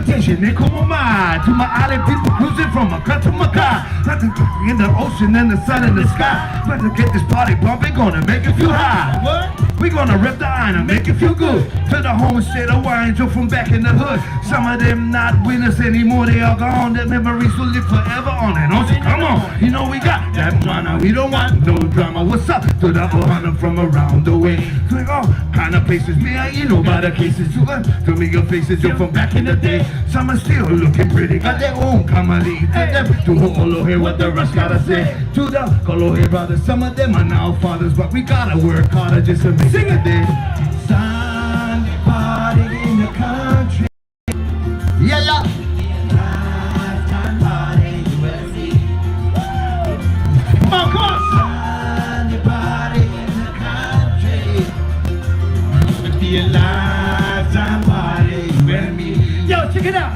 invitation, they come on my to my island people cruising from Maka to Maka. In the ocean and the sun in the sky. Better get this party bumping, gonna make it feel high. What? We gonna rip the iron and make it feel good. To the home state of wine, so from back in the hood. Some of them not with us anymore, they are gone. Their memories will live forever on and on. So come on, you know we got that mana. We don't want no drama. What's up to the Ohana from around the way? To all kind of places, me and you know by the cases. To me your faces, you're from back in the day. Some are still looking pretty, got their own kamali. To them, to Ho'olohe, what the rest gotta say. To the Kolohe brothers, some of them are now fathers, but we gotta work harder just to make it a day. Sunday party in the country. Yeah, yeah. Lifetime party, USA. Come on, come on. Sunday party in the country. It'll be a lifetime party, you and me. Yo, check it out.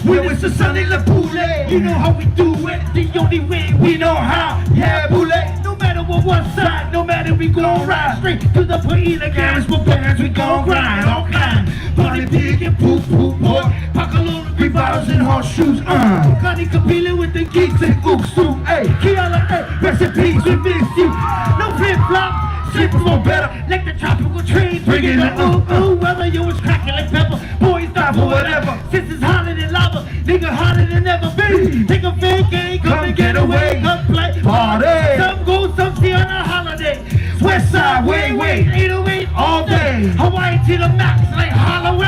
When it's the Sunday La Pule, you know how we do it, the only way we know how. Yeah, Pule. No matter what side, no matter we gon' ride straight to the Pa'ele Kiakona for bands, we gon' grind all kind. Party pig and poop pork, Pakalola, revolves and horseshoes. Kani Kapila with the geeks and ooksu. Hey, Keeaumoku, recipes, we miss you. No flip flop, simple more better, like the tropical train, bringing the ooh. Whether you was cracking like pepper, boys stop for whatever. Since it's hotter than lava, nigga hotter than ever be. Take a vacay, come and get away, come play party. Some go, some see on a holiday. West side, way, 808 all day. Hawaii to the max, like Hālau.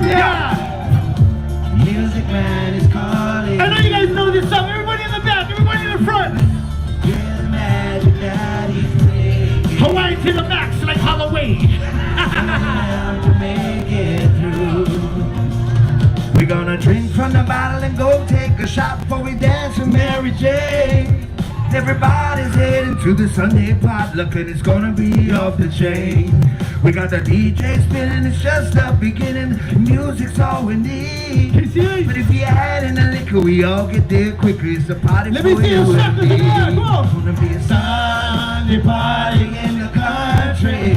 Yeah. Music man is calling. I know you guys know this song. Everybody in the back, everybody in the front. Hawaii to the max, like Halloween. To make it through. We're gonna drink from the bottle and go take a shot before we dance with Mary J. Everybody's heading to the Sunday potluck and it's gonna be off the chain. We got the DJ spinning, it's just the beginning. Music's all we need. But if you're adding the liquor, we all get there quicker. It's a party for you and me. It's gonna be a Sunday party in the country.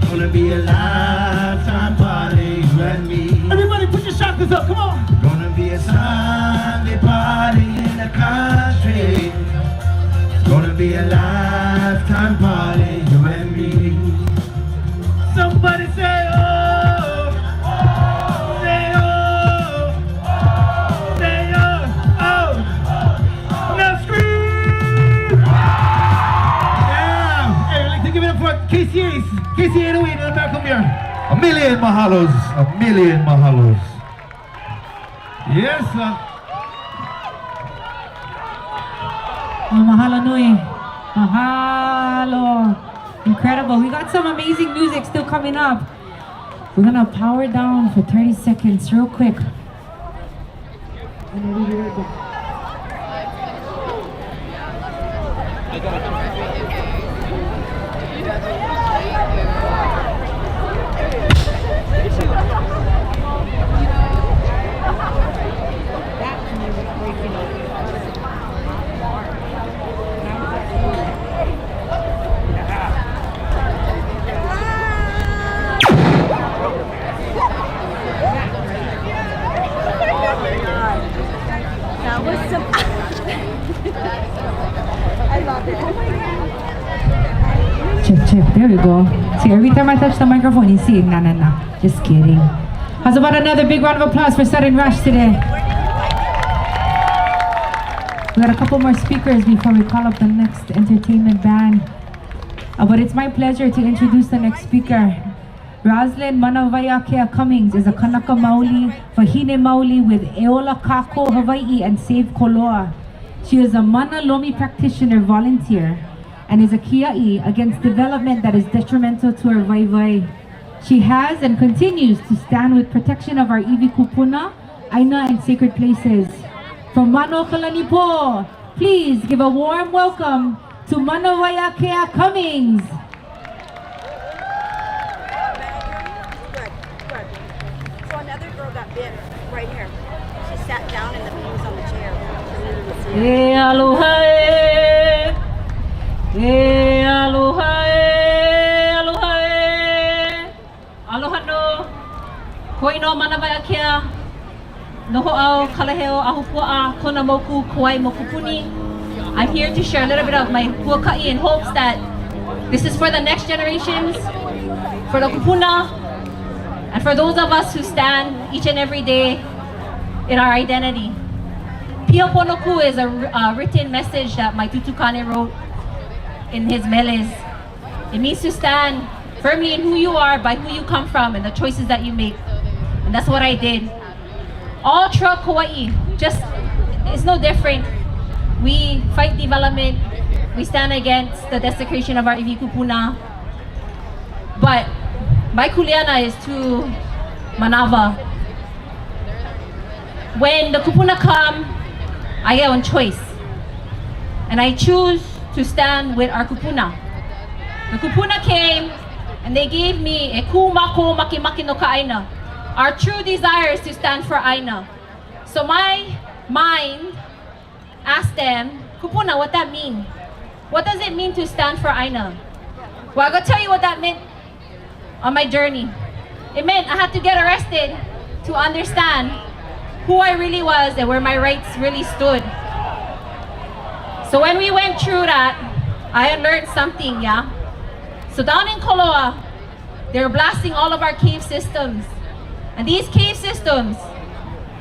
It's gonna be a lifetime party, you and me. Everybody put your shotguns up, come on. It's gonna be a Sunday party in the country. It's gonna be a lifetime party, you and me. Somebody say oh, say oh, say oh, now scream! Yeah! Hey, I'd like to give it up for Casey 808 in the back of here. A million mahalos. Yes, sir. Mahalo nui. Mahalo. Incredible. We got some amazing music still coming up. We're gonna power down for 30 seconds real quick. Check, there we go. See, every time I touch the microphone, you see, nah. Just kidding. How's about another big round of applause for Sudden Rush today? We got a couple more speakers before we call up the next entertainment band. But it's my pleasure to introduce the next speaker. Roslyn Manawaiakea Cummings is a Kanaka Maoli, Wahine Maoli with Eola Kako, Hawaii and Save Koloa. She is a Mana Lomi practitioner volunteer and is a kia'i against development that is detrimental to our waivai. She has and continues to stand with protection of our iwi kupuna, aina and sacred places. From Mano Kalanipo, please give a warm welcome to Manawaiakea Cummings. Good. So another girl got bit right here. She sat down and the bee was on the chair. Aloha, aloha, aloha, Koinoa Manawaiakea Noho'au Kaleo Ahupua'a Konamoku Kauai Mokupuni. I'm here to share a little bit of my huaka'i in hopes that this is for the next generations, for the kupuna, and for those of us who stand each and every day in our identity. Piaponoku is a written message that my tutukane wrote in his meles. It means to stand firmly in who you are by who you come from and the choices that you make. And that's what I did. All throughout Kauai, it's no different. We fight development. We stand against the desecration of our iwi kupuna. But my kuleana is to manawa. When the kupuna come, I get one choice. And I choose to stand with our kupuna. The kupuna came and they gave me e kumako makimaki no ka'aina. Our true desire is to stand for aina. So my mind asked them, kupuna, what that mean? What does it mean to stand for aina? Well, I'm gonna tell you what that meant on my journey. It meant I had to get arrested to understand who I really was and where my rights really stood. So when we went through that, I had learned something, yeah? So down in Koloa, they were blasting all of our cave systems. And these cave systems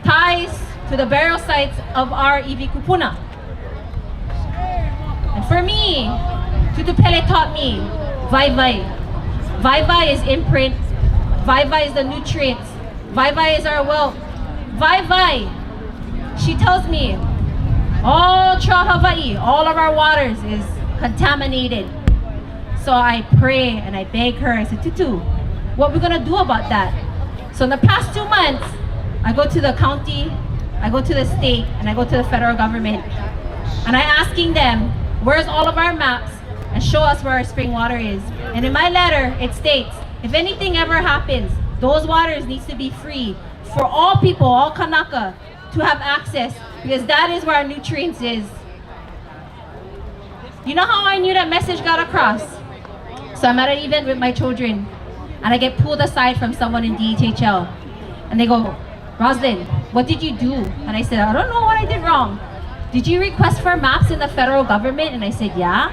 ties to the burial sites of our iwi kupuna. And for me, Tutu-Pele taught me, vai-vai. Vai-vai is imprint. Vai-vai is the nutrients. Vai-vai is our wealth. Vai-vai, she tells me, all throughout Hawaii, all of our waters is contaminated. So I pray and I beg her, I said, Tutu, what are we gonna do about that? So in the past 2 months, I go to the county, I go to the state, and I go to the federal government. And I'm asking them, where's all of our maps? And show us where our spring water is. And in my letter, it states, if anything ever happens, those waters needs to be free for all people, all Kanaka, to have access, because that is where our nutrients is. You know how I knew that message got across? So I'm at an event with my children, and I get pulled aside from someone in DHHL. And they go, Roslyn, what did you do? And I said, I don't know what I did wrong. Did you request for maps in the federal government? And I said, yeah.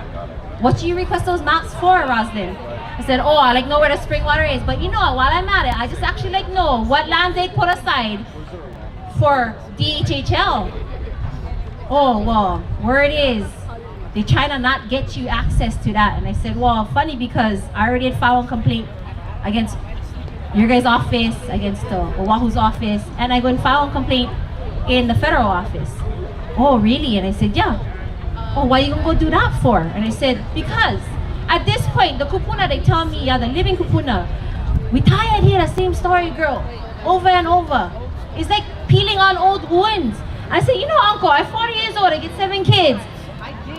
What do you request those maps for, Roslyn? I said, oh, I know where the spring water is. But you know, while I'm at it, I just actually know what lands they put aside for DHHL. Oh, well, where it is, they try to not get you access to that. And I said, well, funny, because I already had filed a complaint against your guys' office, against Oahu's office, and I go and file a complaint in the federal office. Oh, really? And I said, yeah. Oh, why are you gonna go do that for? And I said, because at this point, the kupuna, they tell me, yeah, the living kupuna, we tired here, the same story, girl, over and over. It's like peeling on old wounds. I said, you know, uncle, I'm 40 years old, I get 7 kids.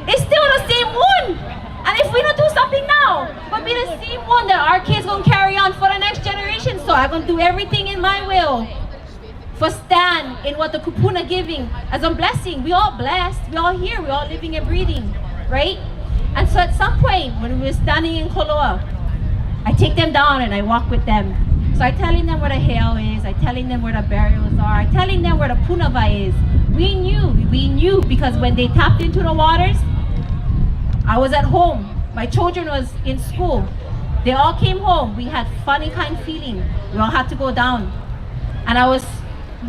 It's still the same wound. And if we don't do something now, it's gonna be the same one that our kids gonna carry on for the next generation. So I'm gonna do everything in my will for stand in what the kupuna giving as a blessing. We all blessed, we all here, we all living and breathing, right? And so at some point, when we were standing in Koloa, I take them down and I walk with them. So I'm telling them where the hail is, I'm telling them where the burials are, I'm telling them where the punava is. We knew because when they tapped into the waters, I was at home. My children was in school. They all came home. We had funny kind of feeling. We all had to go down. And I was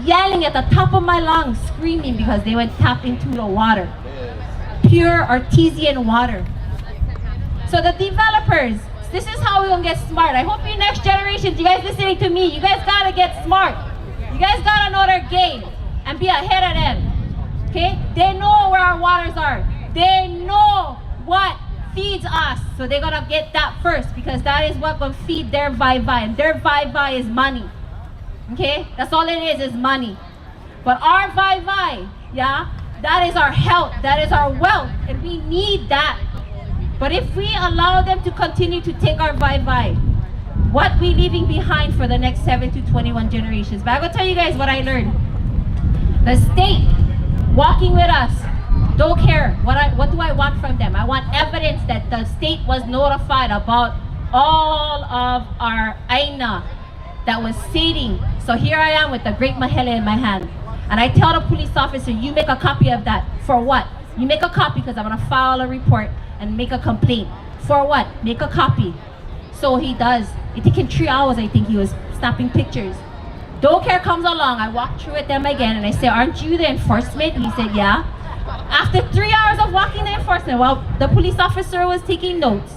yelling at the top of my lungs, screaming because they went tap into the water. Pure artesian water. So the developers, this is how we're gonna get smart. I hope you next generations, you guys listening to me, you guys gotta get smart. You guys gotta know their game and be ahead of them. Okay? They know where our waters are. They know what feeds us. So they're gonna get that first because that is what gonna feed their vai-vai. And their vai-vai is money. Okay? That's all it is money. But our vai-vai, yeah, that is our health, that is our wealth, and we need that. But if we allow them to continue to take our vai-vai, what we leaving behind for the next 7 to 21 generations? But I'm gonna tell you guys what I learned. The state walking with us don't care. What do I want from them? I want evidence that the state was notified about all of our aina that was sitting. So here I am with the great mahele in my hand. And I tell the police officer, you make a copy of that. For what? You make a copy because I'm gonna file a report and make a complaint. For what? Make a copy. So he does. It took him 3 hours, I think he was snapping pictures. Don't care comes along, I walk through with them again and I say, aren't you the enforcement? He said, yeah. After 3 hours of walking the enforcement, while the police officer was taking notes,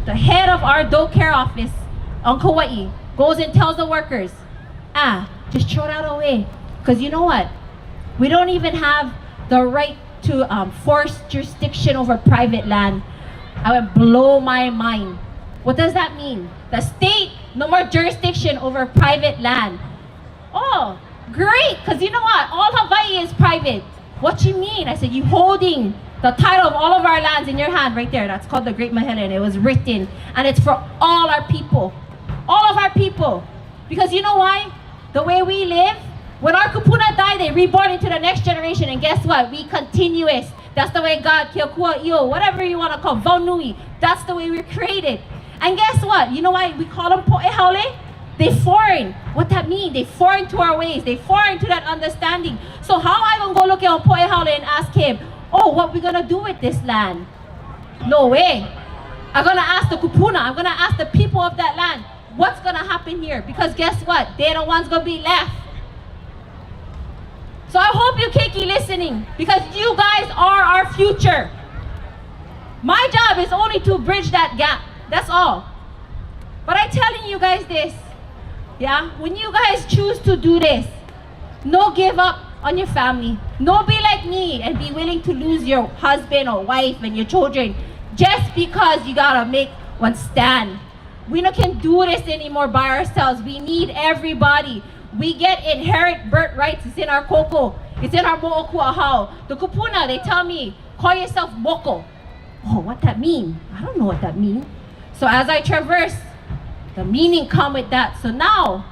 the head of our don't care office on Kauai goes and tells the workers, just throw that away. Because you know what? We don't even have the right to force jurisdiction over private land. I would blow my mind. What does that mean? The state, no more jurisdiction over private land. Oh, great, because you know what? All Hawaii is private. What you mean? I said, you holding the title of all of our lands in your hand right there. That's called the Great Mahele, and it was written. And it's for all our people. All of our people. Because you know why? The way we live, when our kupuna die, they reborn into the next generation. And guess what? We continuous. That's the way God, Keeaumoku Kapu, whatever you want to call, Vaunui. That's the way we're created. And guess what? You know why we call them po'ehaole? They foreign. What that mean? They foreign to our ways. They foreign to that understanding. So how I gonna go look at po'ehaole and ask him, oh, what we gonna do with this land? No way. I'm gonna ask the kupuna. I'm gonna ask the people of that land, what's gonna happen here? Because guess what? They're the ones gonna be left. So I hope you keep listening, because you guys are our future. My job is only to bridge that gap. That's all. But I'm telling you guys this, yeah? When you guys choose to do this, no give up on your family. No be like me and be willing to lose your husband or wife and your children just because you gotta make one stand. We no can do this anymore by ourselves. We need everybody. We get inherent birthrights. It's in our koko. It's in our mo'okuahau. The kupuna, they tell me, call yourself moko. Oh, what that mean? I don't know what that means. So as I traverse, the meaning come with that. So now,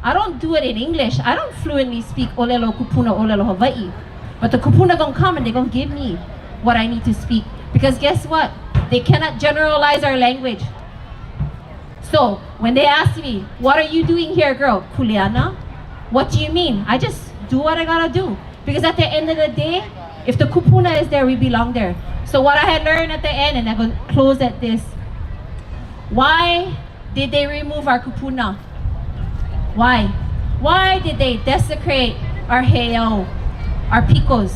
I don't do it in English. I don't fluently speak olelo kupuna, olelo Hawaii. But the kupuna gonna come and they're gonna give me what I need to speak. Because guess what? They cannot generalize our language. So when they ask me, what are you doing here, girl? Kuleana? What do you mean? I just do what I gotta do. Because at the end of the day, if the kupuna is there, we belong there. So what I had learned at the end, and I'm gonna close at this. Why did they remove our kupuna? Why? Why did they desecrate our heiau, our picos?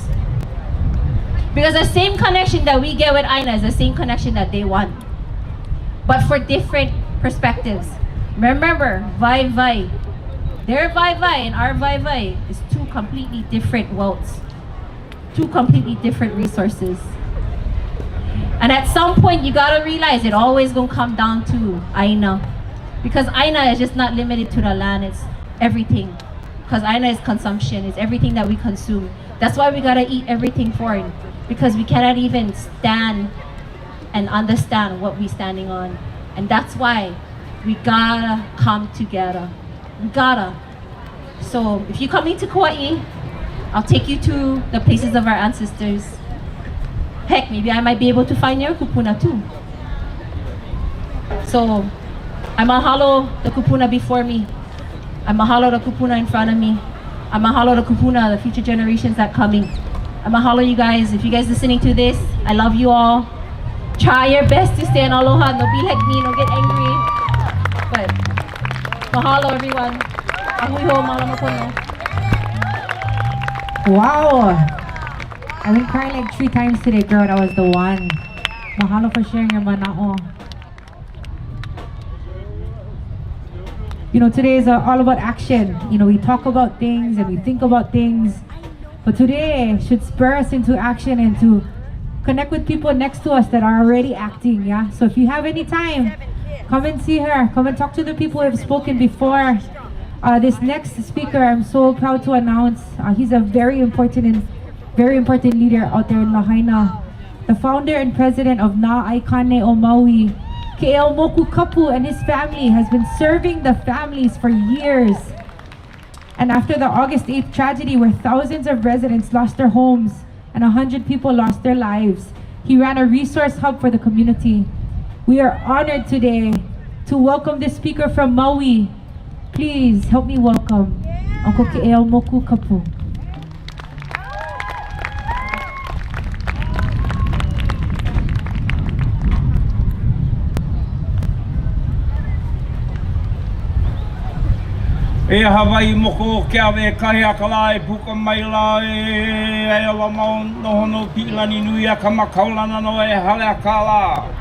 Because the same connection that we get with Aina is the same connection that they want. But for different perspectives. Remember, vai-vai. Their vai-vai and our vai-vai is two completely different worlds. Two completely different resources. And at some point, you gotta realize it always gonna come down to Aina. Because Aina is just not limited to the land, it's everything. Because Aina is consumption, it's everything that we consume. That's why we gotta eat everything foreign. Because we cannot even stand and understand what we're standing on. And that's why we gotta come together. We gotta. So if you're coming to Kauai, I'll take you to the places of our ancestors. Heck, maybe I might be able to find your kupuna too. So I mahalo the kupuna before me. I mahalo the kupuna in front of me. I mahalo the kupuna, the future generations that coming. I mahalo you guys. If you guys listening to this, I love you all. Try your best to stay in aloha. No be like me, no get angry. But mahalo everyone. Ahui ho, mahalo makono. Wow. I've been crying like 3 times today, girl. That was the one. Mahalo for sharing your mana'o. You know, today is all about action. You know, we talk about things and we think about things. But today should spur us into action and to connect with people next to us that are already acting, yeah? So if you have any time, come and see her. Come and talk to the people who have spoken before. This next speaker, I'm so proud to announce, he's a very important leader out there in Lahaina. The founder and president of Na'aikane o Maui, Keeaumoku Kapu, and his family has been serving the families for years. And after the August 8th tragedy where thousands of residents lost their homes and 100 people lost their lives, he ran a resource hub for the community. We are honored today to welcome the speaker from Maui. Please help me welcome Uncle Keeaumoku Kapu. E Hawai'i moko ke awe kahi akala e puka maila e aiola mau nohono Mililani nui a ka makaulana no e hale akala.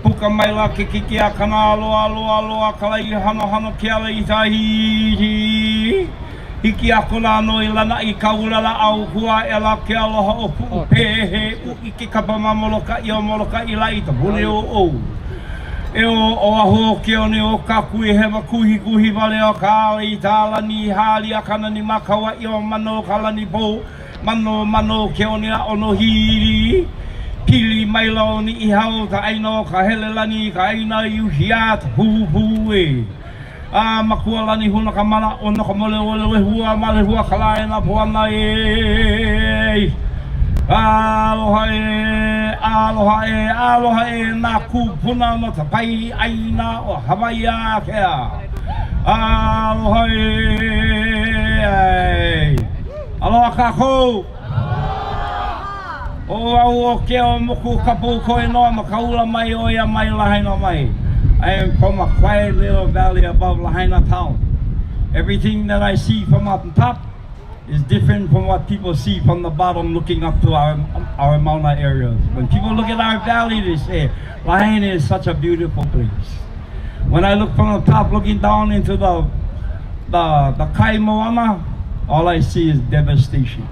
Puka maila ke kiki a kana aloa aloa aloa kala I hano hano ke ala I tahi. Hiki akula no I lana I kaulala au hua e la ke aloha o pu'u pehe u I ke kapa mamoloka I o moloka I la I ta hule o. E o aho ke one o kaku I hewa kuhi kuhi wale o ka I tāla ni hali a kana ni makawa I o mano kala ni po mano mano ke one a ono hiri pili maila o ni I hao ta aino ka hele lani ka aina I uhiat hu hu e a makua lani huna ka mana ono ka mole ole hua male hua kala e na puana e aloha e nā kūpuna no ta pai aina o Hawaiiakea. Aloha e aloha Kahu. O au o Keeaumoku Kapu koe noa makaula mai o ia mai Lahaina mai. I am from a quiet little valley above Lahaina town. Everything that I see from up top is different from what people see from the bottom looking up to our Mauna areas. When people look at our valley, they say, Lahaina is such a beautiful place. When I look from the top looking down into the Kai Moana, all I see is devastation.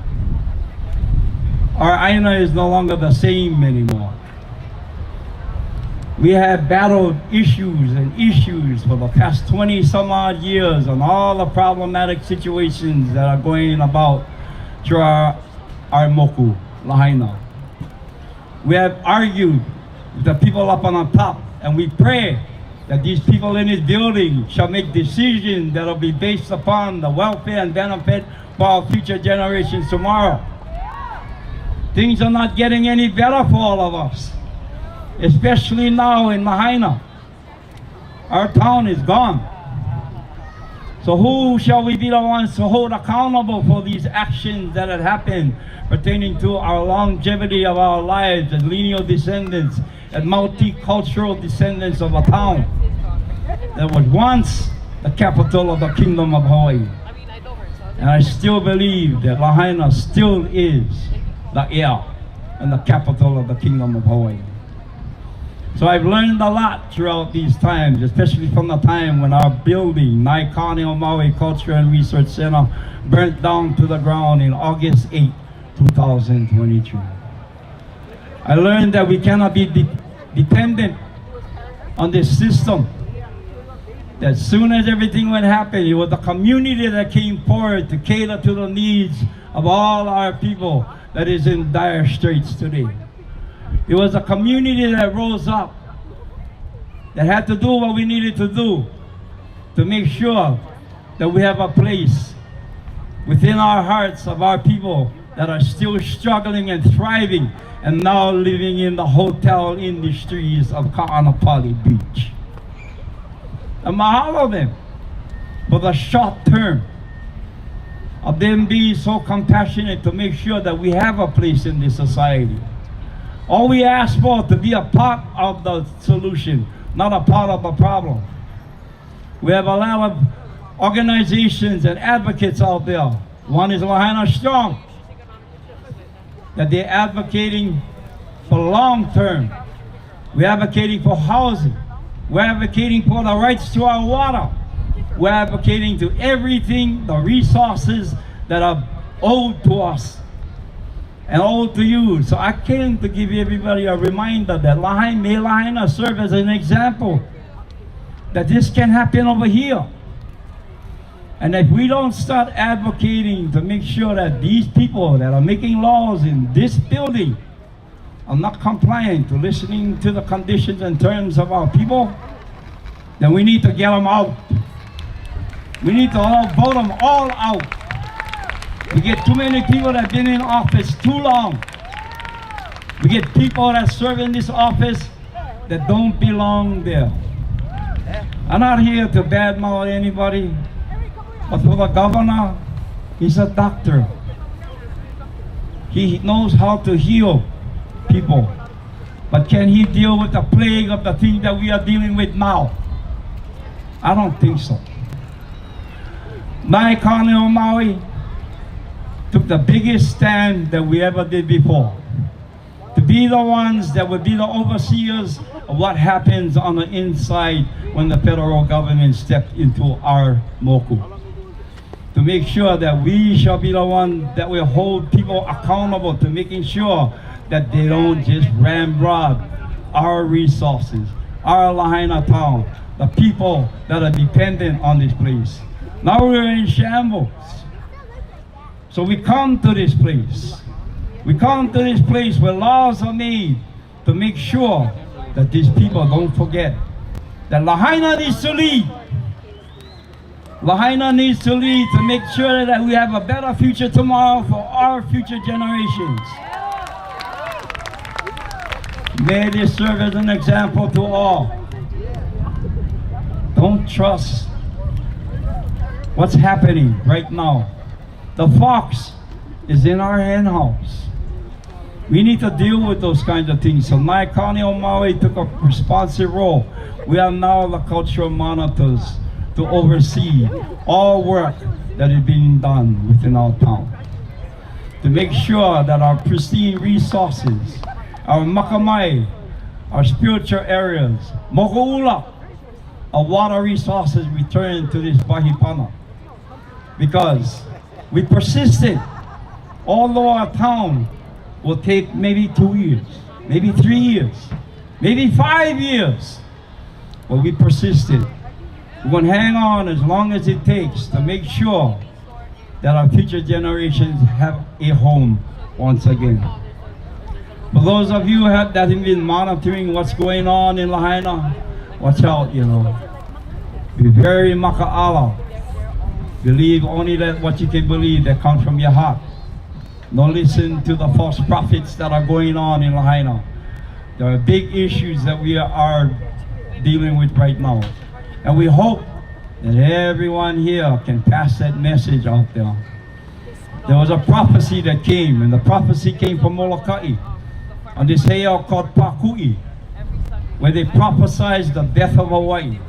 Our Aina is no longer the same anymore. We have battled issues and issues for the past 20 some odd years on all the problematic situations that are going about through our moku, Lahaina. We have argued with the people up on the top, and we pray that these people in this building shall make decisions that will be based upon the welfare and benefit for our future generations tomorrow. Things are not getting any better for all of us. Especially now in Lahaina. Our town is gone. So who shall we be the ones to hold accountable for these actions that have happened pertaining to our longevity of our lives as lineal descendants and multicultural descendants of a town that was once the capital of the Kingdom of Hawaii. And I still believe that Lahaina still is the heir and the capital of the Kingdom of Hawaii. So I've learned a lot throughout these times, especially from the time when our building, Naikani Maui Culture and Research Center, burnt down to the ground in August 8, 2023. I learned that we cannot be dependent on this system. That as soon as everything went happen, it was the community that came forward to cater to the needs of all our people that is in dire straits today. It was a community that rose up, that had to do what we needed to do to make sure that we have a place within our hearts of our people that are still struggling and thriving and now living in the hotel industries of Ka'anapali Beach. And mahalo them for the short term of them being so compassionate to make sure that we have a place in this society. All we ask for to be a part of the solution, not a part of the problem. We have a lot of organizations and advocates out there. One is Lahaina Strong, that they're advocating for long term. We're advocating for housing. We're advocating for the rights to our water. We're advocating to everything, the resources that are owed to us and owed to you. So I came to give everybody a reminder that Lahaina serve as an example that this can happen over here. And if we don't start advocating to make sure that these people that are making laws in this building are not compliant to listening to the conditions and terms of our people, then we need to get them out. We need to all vote them all out. We get too many people that have been in office too long. We get people that serve in this office that don't belong there. I'm not here to badmouth anybody, but for the governor, he's a doctor. He knows how to heal people. But can he deal with the plague of the thing that we are dealing with now? I don't think so. My Kaleo Maui took the biggest stand that we ever did before. To be the ones that would be the overseers of what happens on the inside when the federal government stepped into our moku. To make sure that we shall be the one that will hold people accountable to making sure that they don't just ramrod our resources, our Lahaina town, the people that are dependent on this place. Now we're in shambles. So we come to this place. We come to this place where laws are made to make sure that these people don't forget that Lahaina needs to lead. Lahaina needs to lead to make sure that we have a better future tomorrow for our future generations. May this serve as an example to all. Don't trust what's happening right now. The fox is in our hen house. We need to deal with those kinds of things. So my Kaleo Maui took a responsive role. We are now the cultural monitors to oversee all work that is being done within our town. To make sure that our pristine resources, our makamai, our spiritual areas, moko'ula, our water resources return to this Wahipana. Because we persisted, although our town will take maybe 2 years, maybe 3 years, maybe 5 years, but we persisted. We're going to hang on as long as it takes to make sure that our future generations have a home once again. For those of you that have been monitoring what's going on in Lahaina, watch out, you know. Be very Maka'ala. Believe only that what you can believe that comes from your heart. Don't listen to the false prophets that are going on in Lahaina. There are big issues that we are dealing with right now. And we hope that everyone here can pass that message out there. There was a prophecy that came, and the prophecy came from Molokai on this heiau called Pakui, where they prophesied the death of Hawaii.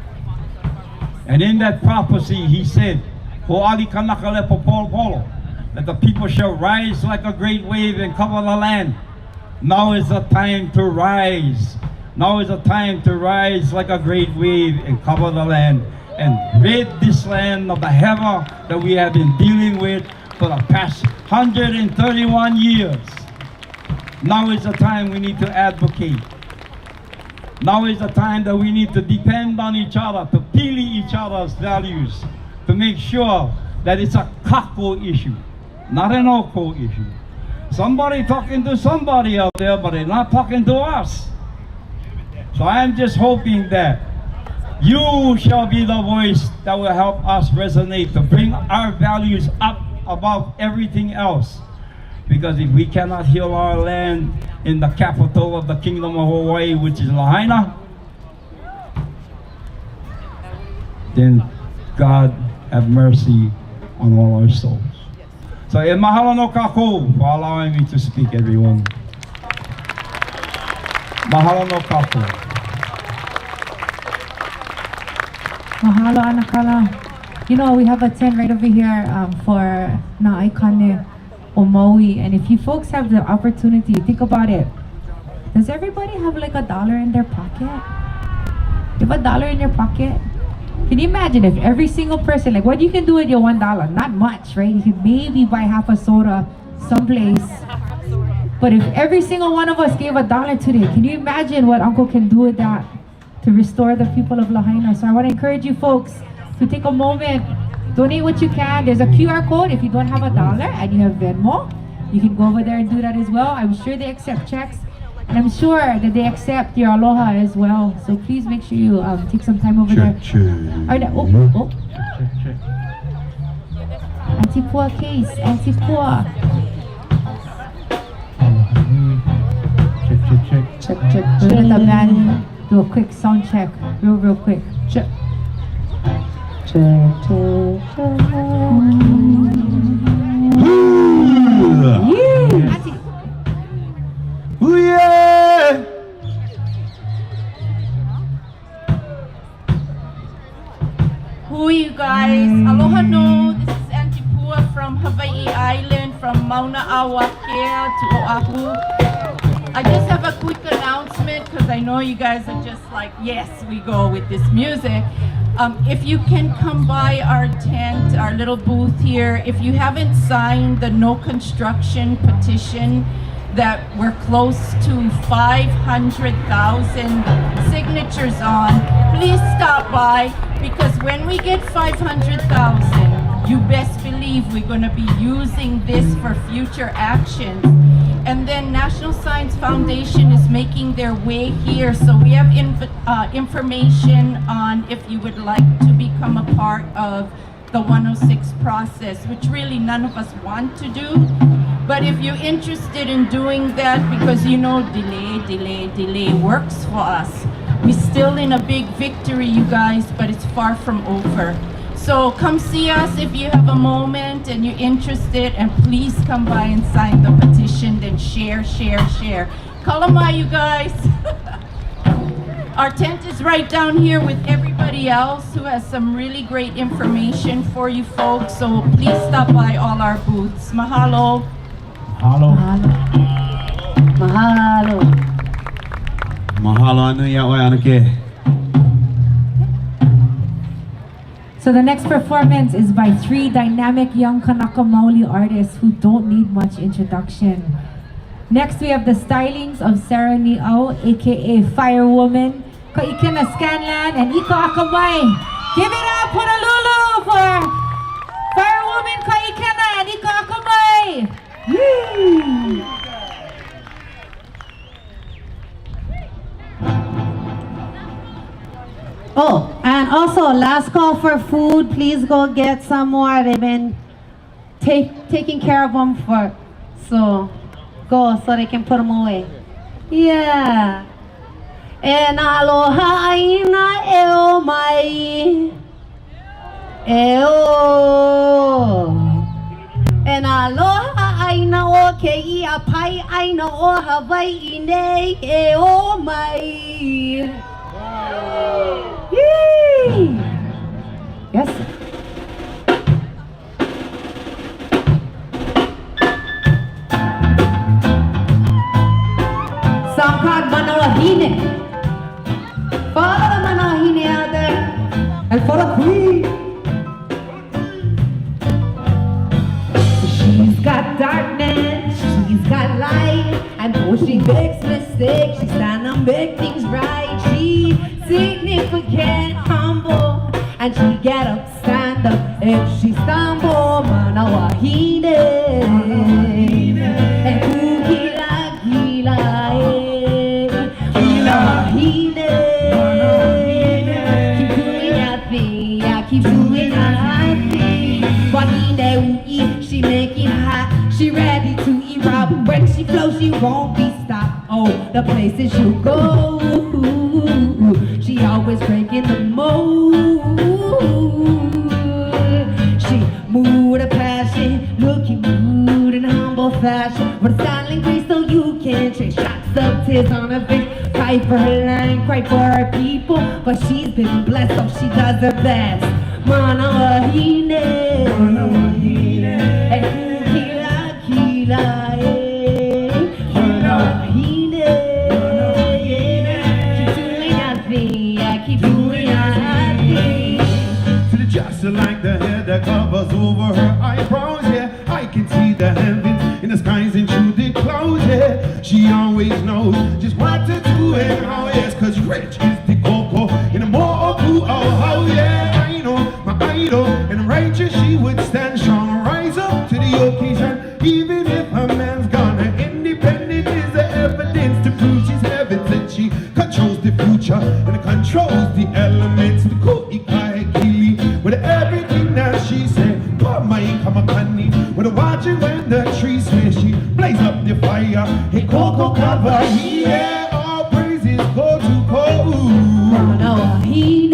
And in that prophecy, he said, that the people shall rise like a great wave and cover the land. Now is the time to rise. Now is the time to rise like a great wave and cover the land and rid this land of the havoc that we have been dealing with for the past 131 years. Now is the time we need to advocate. Now is the time that we need to depend on each other, to pili each other's values, to make sure that it's a kako issue, not an oko issue. Somebody talking to somebody out there, but they're not talking to us. So I'm just hoping that you shall be the voice that will help us resonate, to bring our values up above everything else. Because if we cannot heal our land in the capital of the Kingdom of Hawaii, which is Lahaina, then God have mercy on all our souls. So, e mahalo no kaku for allowing me to speak, everyone. Mahalo no kaku. Mahalo anakala. You know, we have a tent right over here for Na'aikane o Maui, and if you folks have the opportunity, think about it. Does everybody have like $1 in their pocket? You have $1 in your pocket? Can you imagine if every single person, like what you can do with your $1? Not much, right? You can maybe buy half a soda someplace. But if every single one of us gave $1 today, can you imagine what Uncle can do with that to restore the people of Lahaina? So I want to encourage you folks to take a moment, donate what you can. There's a QR code if you don't have $1 and you have Venmo. You can go over there and do that as well. I'm sure they accept checks. And I'm sure that they accept your aloha as well. So please make sure you take some time over there. Auntie Pua Case, Auntie Pua. Check. We're gonna let the band do a quick sound check, real quick. Check. Ooh, yeah. Who you guys? Aloha no, this is Auntie Pua from Hawaii Island, from Mauna'ala to Oahu. I just have a quick announcement because I know you guys are just like, yes, we go with this music. If you can come by our tent, our little booth here, if you haven't signed the no construction petition that we're close to 500,000 signatures on, please stop by, because when we get 500,000, you best believe we're going to be using this for future actions. And then National Science Foundation is making their way here, so we have information on if you would like to become a part of the 106 process, which really none of us want to do. But if you're interested in doing that, because you know delay works for us. We're still in a big victory, you guys, but it's far from over. So come see us if you have a moment and you're interested, and please come by and sign the petition, then share. Kalamai, you guys. Our tent is right down here with everybody else who has some really great information for you folks. So please stop by all our booths. Mahalo. Mahalo anu ya oi anake. So the next performance is by 3 dynamic young Kanaka Maoli artists who don't need much introduction. Next we have the stylings of Sarah Ni'au, aka Firewoman, Ka'ikena Scanlan, and Iko Akamai. Give it up, Honolulu, for Firewoman, Ka'ikena, and Iko Akamai. Woo! Oh, and also last call for food. Please go get some more. They've been taking care of them so go so they can put them away. Yeah. And aloha aina eo mai. Eo. And aloha aina o keia pai aina o Hawaii nei eo mai. Yay! Yes. Song called Manawahine. Follow the Manawahine out there. And for the queen. She's got darkness, she's got light. And though she makes mistakes, she stand and make things right. She's significant, humble, and she get up, stand up if she stumble. Manawahine, and kukila kila Manawahine, keep doing your thing, yeah, keep doing your thing. Wahine ui, she make it hot, she ready to erupt. When she flows, she won't be stopped. Oh, the places you go, she always breaking the mold. She moved a passion, looking good in humble fashion. With a styling grace so you can chase shots of tears on her face. Fight for her line, cry for her people, but she's been blessed, so she does her best. Manawahine, and kila kila. Like the hair that covers over her eyebrows, yeah. I can see the heavens in the skies and through the clouds, yeah. She always knows just what to do and how, yes, cause rich is the cocoa in a Mo'oku, oh, how, yeah. I know my idol and righteous, she would stand strong, rise up to the occasion, even if her man's gone. Her independent is the evidence to prove she's heaven, and she controls the future and controls the elements, the with everything that she said. With a watching when the trees sway, she blaze up the fire. Hey, Coco cover, yeah, all praises go to Kahu. Manawahine.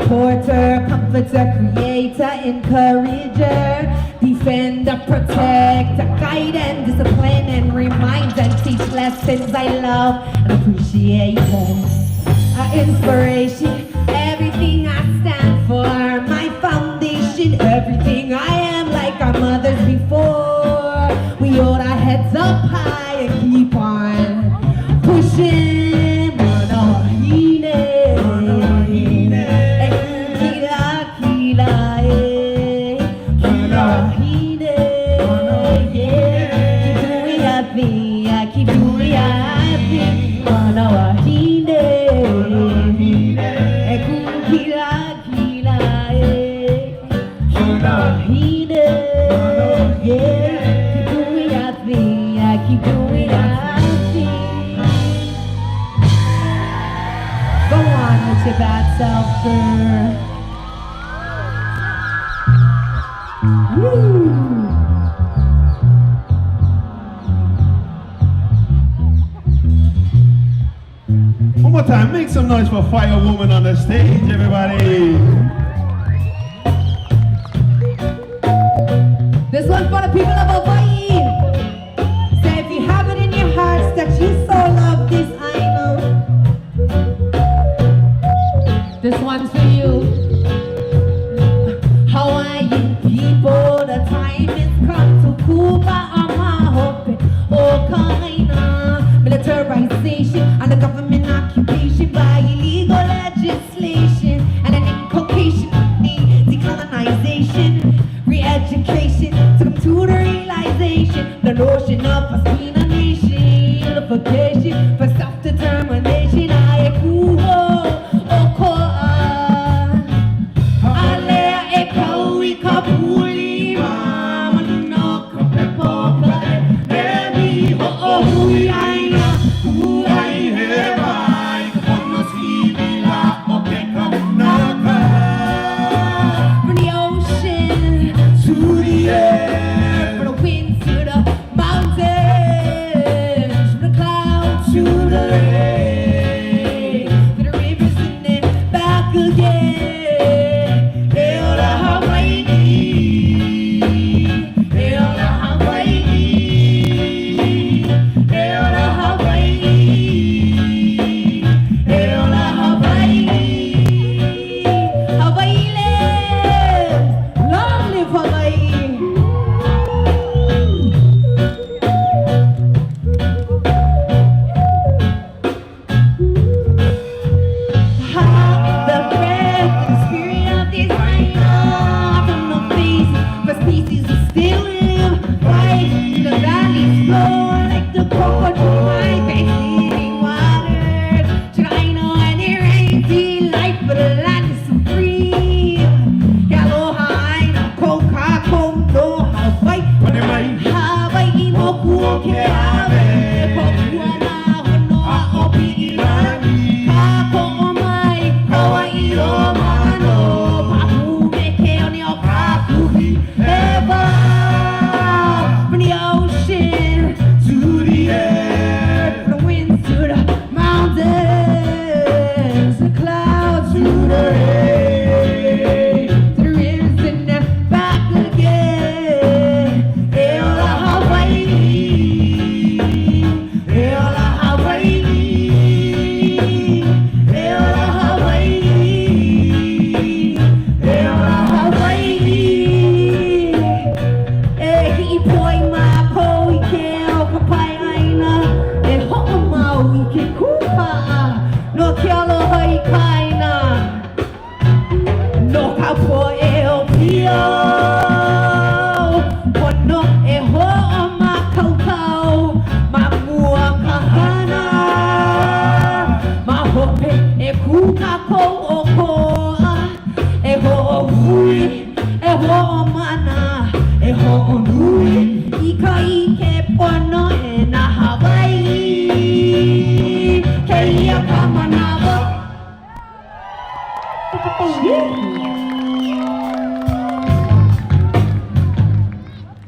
supporter, comforter, creator, encourager, defender, protector, guide and discipline and remind and teach lessons I love and appreciate them. Inspiration, everything I stand for, my foundation, everything I am like our mothers before. We hold our heads up high and keep on pushing. Bad self, One more time, make some noise for Fire Woman on the stage, everybody. This one's for the people of Hawaii. Say if you have it in your hearts that you so love this island. This one's for you. Hawaiian people, the time is come to Kupa Amahope. All kind of militarization and the government occupation by illegal legislation and an inculcation of decolonization, re-education to come to the realization, the notion of us being a nation, unification for self-determination.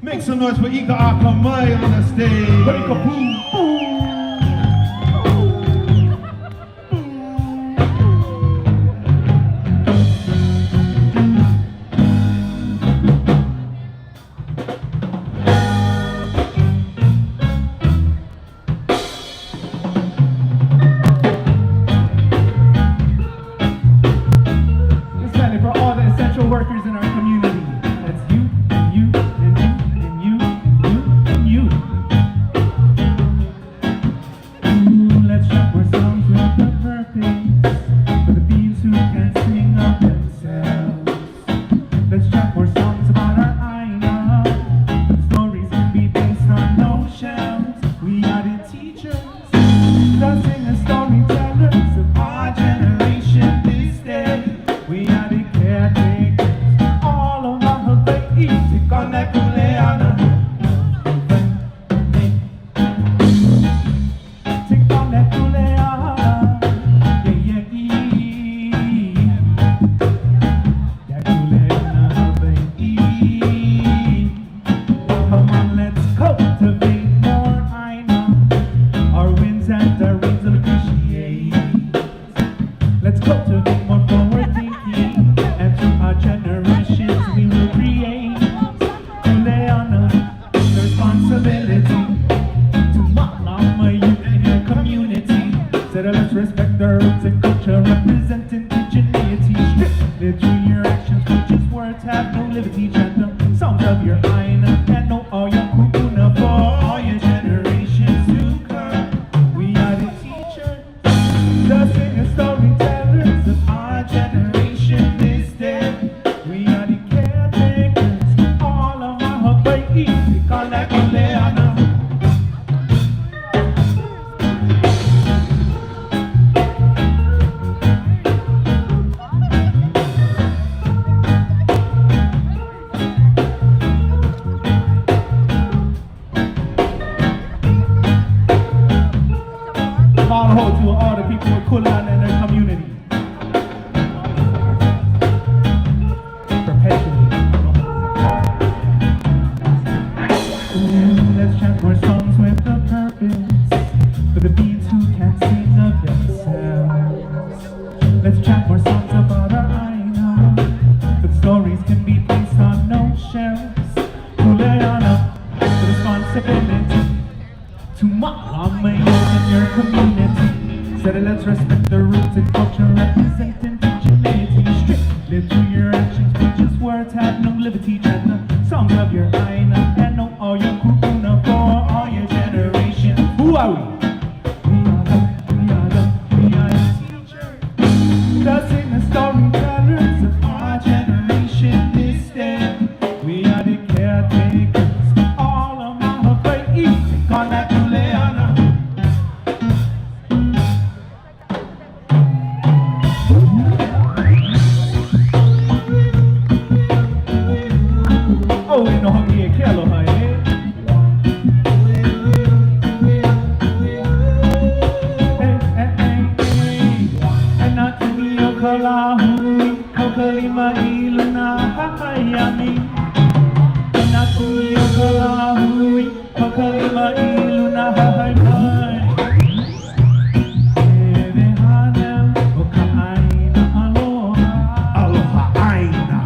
Make some noise for Ika Akamai on the stage. cultivate more forward thinking, and through our generations we will create Kuleana, the responsibility to Ma'alama youth in your community. So let's respect the roots and culture, represent indigeneity. Strictly through your actions, not just words, have no liberty. Chant the songs of your Aina and know all your kupuna for all your generations to come. We are the teachers, the singers, storytellers of our generation this day. We are the caretakers, all of our Hawai'i. We call that Kuleana. Mahalo to all the people in Kuleana and their community. Perpetually. Ooh, let's chant more songs with a purpose for the beings who can't sing of themselves. Let's chant more songs about our Aina, but stories can be placed on no shelves. Kuleana, the responsibility to Ma'alama youth in your community. Said let's respect the roots and culture, represent indigeneity. Strictly through your actions, not just words, have no liberty. Chant the songs of your Aina and know all your kupuna for all your generations. Who are we? We are the teachers, the singers, storytellers of our generation this day. We are the caretakers, all of my Hawai'i. Call that Kuleana. Oh, we know Hawai'i Aloha, eh? And not to be your Kalahu, Kokalima Iluna Hahayami. And not to be your Kalahu, Kokalima Iluna Hahayami. Evehanem, Oka Aina Aloha. Aloha Aina.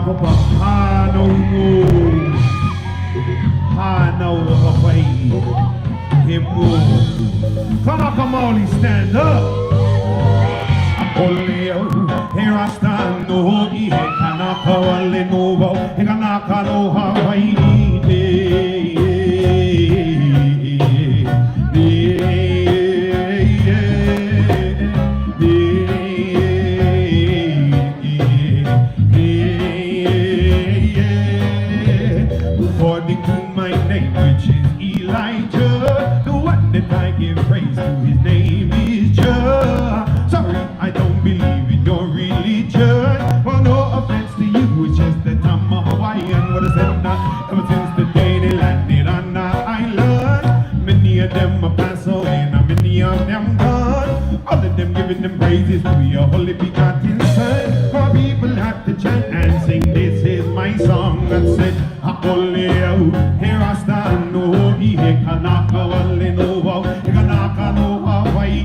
Papa Hano Hawaii Himu Kamakamoli, stand up. Oleo, here I stand, no he kanaka wale novo, he kanaka no Hawaii. According to my name, which is Elijah, the one that I give praise to, his name is Jah. Sorry, I don't believe in your religion. Well, no offense to you, it's just that I'm a Hawaiian. What I said now, ever since the day they landed on the island, many of them are passed away, and many of them gone. All of them giving them praises to your holy begotten Son. For people have to chant and sing, this is my song. I said, Haoleo, here I stand, no, he kanaka wale novo, he kanaka no Hawaii.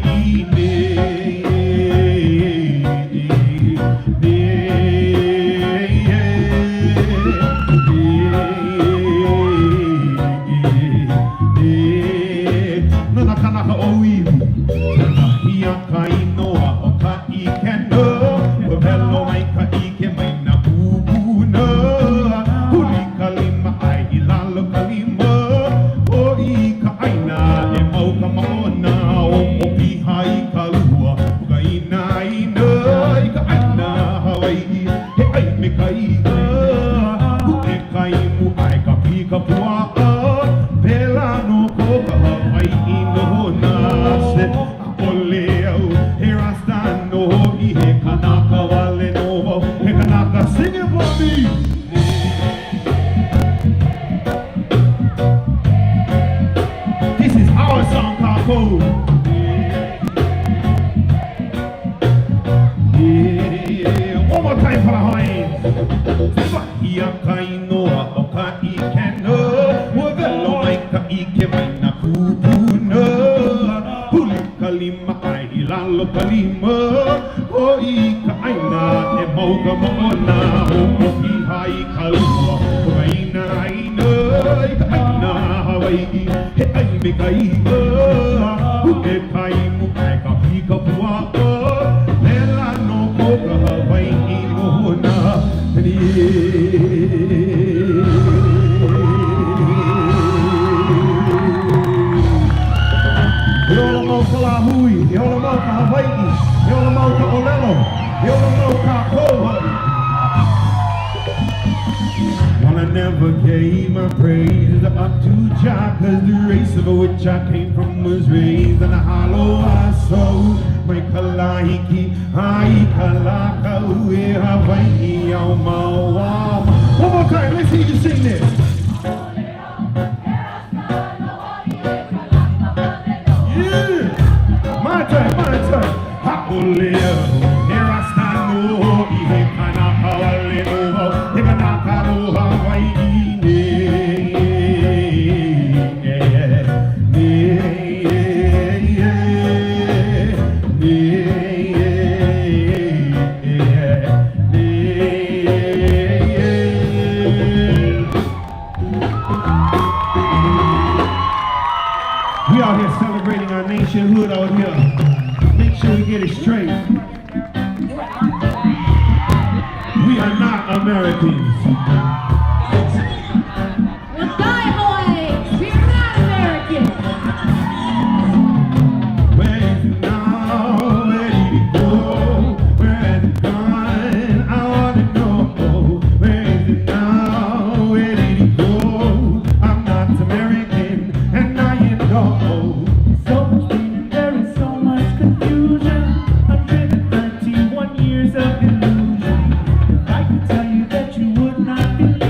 Years of illusion. I can tell you that you would not believe.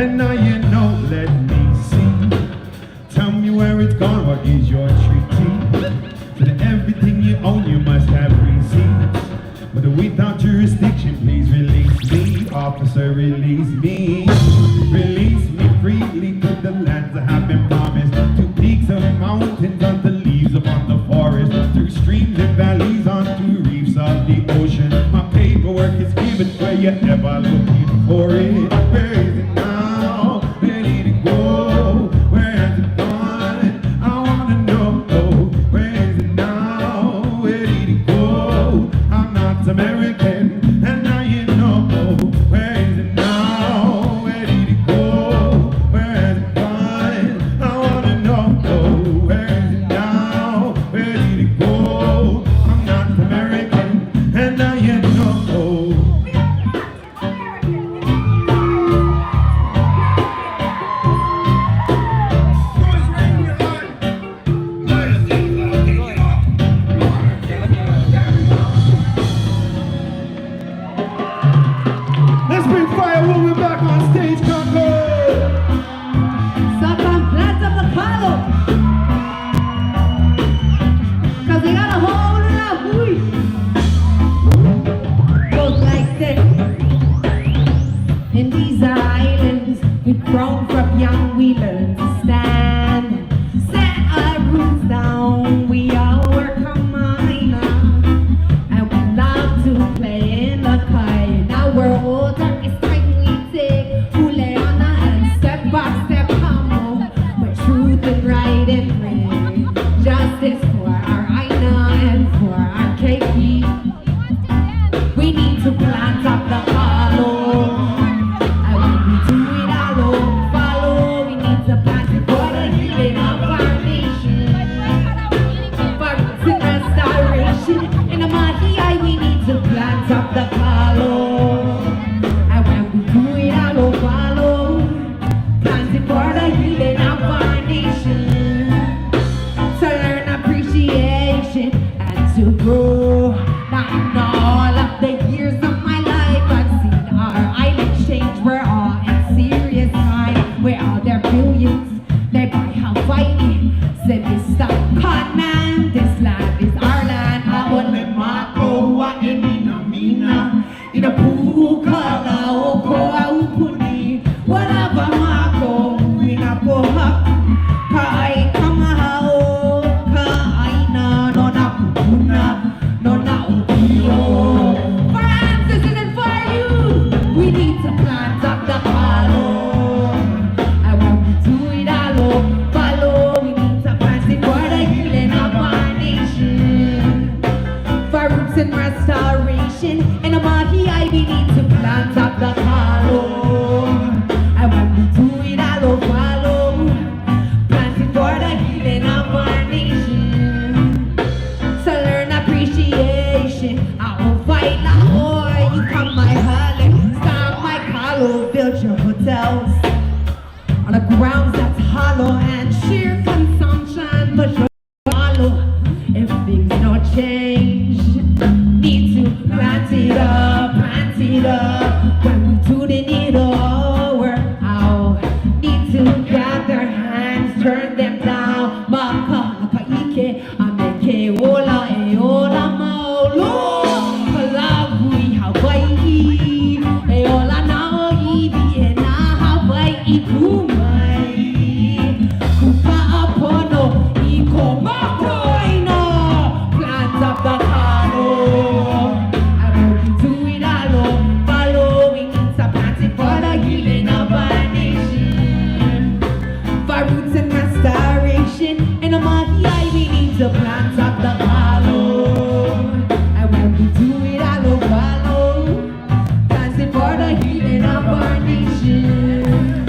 And now you know, let me see. Tell me where it's gone, what is your treaty? For everything you own, you must have receipts. But without jurisdiction, please release me. Officer, release me. Release me freely to the lands that have been promised. To peaks of mountains, unto leaves upon the forest. Through streams and valleys, onto reefs of the ocean. My paperwork is given where you're ever looking for it. Where is it now? Where did it go? Where has it gone? I wanna know. Where is it now? Where did it go? I'm not American, and now you know. Where is it now? Where did it go? Where has it gone? I wanna know. Where is it now? Where did it go? I'm not American, and now you know. Let's bring Firewoman back on stage, Kaku! Suck on plants of the Kaleo. Cause they got a whole lot of weed. Goes like this. In these islands, we've grown from young, we learn to stand. Set our roots down, we all work on minor. And we love to play in the kite. Now we're older, it's time we take Pule and step by step come with truth and right and play. Justice for our Aina and for our keiki. We need to plant up the Kaleo. And when we do it all, follow. We need to plant it for the healing of our nation. For roots and restoration. In the Mahiai, we need to plant up the Kaleo. And when we do it all, follow. Plant it for the healing of our nation. To learn appreciation and to grow. Now in all of the years of my life, I've seen our island change. We're all in serious time. We're all their billions. They buy Hawai'i. Say Mr. Cotman, this land is our land. I want them mako wa emina mina. In a pool kala okoa upuni. Whatever mako, we na poha. Kai kamahao, kaina no na pupuna, no na upio. For ancestors and for you, we need to plant up the Kaleo. And when we do it all, follow. We need to plant it for the healing of our nation. For roots and restoration. In a Mahiai, we need to plant up the Kaleo. And when we do it all, follow. Plant it for the healing of our nation. So learn appreciation. I will fight Lahore. You come my Hale, start my Kaleo. Build your hotels on the grounds that's hollow and sheer consumption. But you're hollow if things don't change. Need to plant it up, plant it up. When we do the need all, we're out. Need to gather hands, turn them down. Maka, nakaike, ameke, ola, eola, maolo. Kalagui, Hawaii, eola, naoi, viena, Hawai'i, kumai. Kupa'apono, ikomakoino. Plant up the Kaleo. And when we do it all, follow. We need to plant it for the healing of our nation. For roots and restoration. In a Mahiai, we need to plant up the Kaleo. And when we do it all, follow. Plant it for the healing of our nation.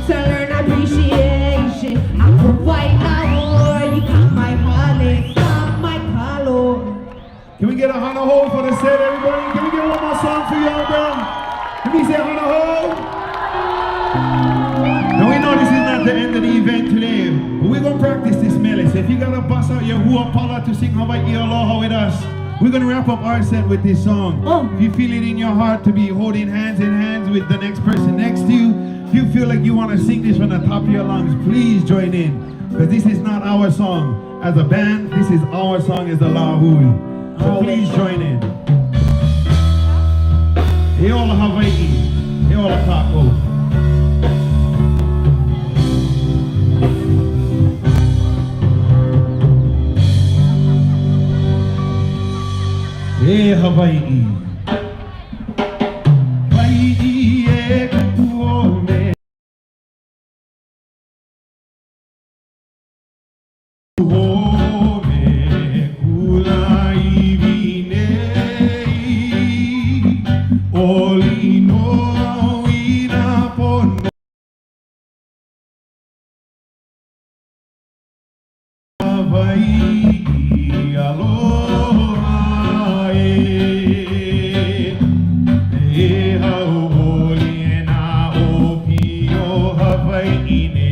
To learn appreciation. I provide Lahore. You got my Hale, got my Kaleo. Can we get a Hana Ho for the set, everybody? Can we get one more song for y'all, bro? Can we say Hana Ho? Now we know this is not the end of the event today, but we're gonna practice this melody. So if you gotta bust out your Ho'okupu to sing Hawai'i Aloha with us, we're gonna wrap up our set with this song. If you feel it in your heart to be holding hands in hands with the next person next to you, if you feel like you want to sing this from the top of your lungs, please join in. Because this is not our song. As a band, this is our song as the Lahui. So please join in. Heola Hawaii, Heola Kaku. Hey Hawaii. Hawai'i Aloha e hauoli e nā opi o Hawai'i ne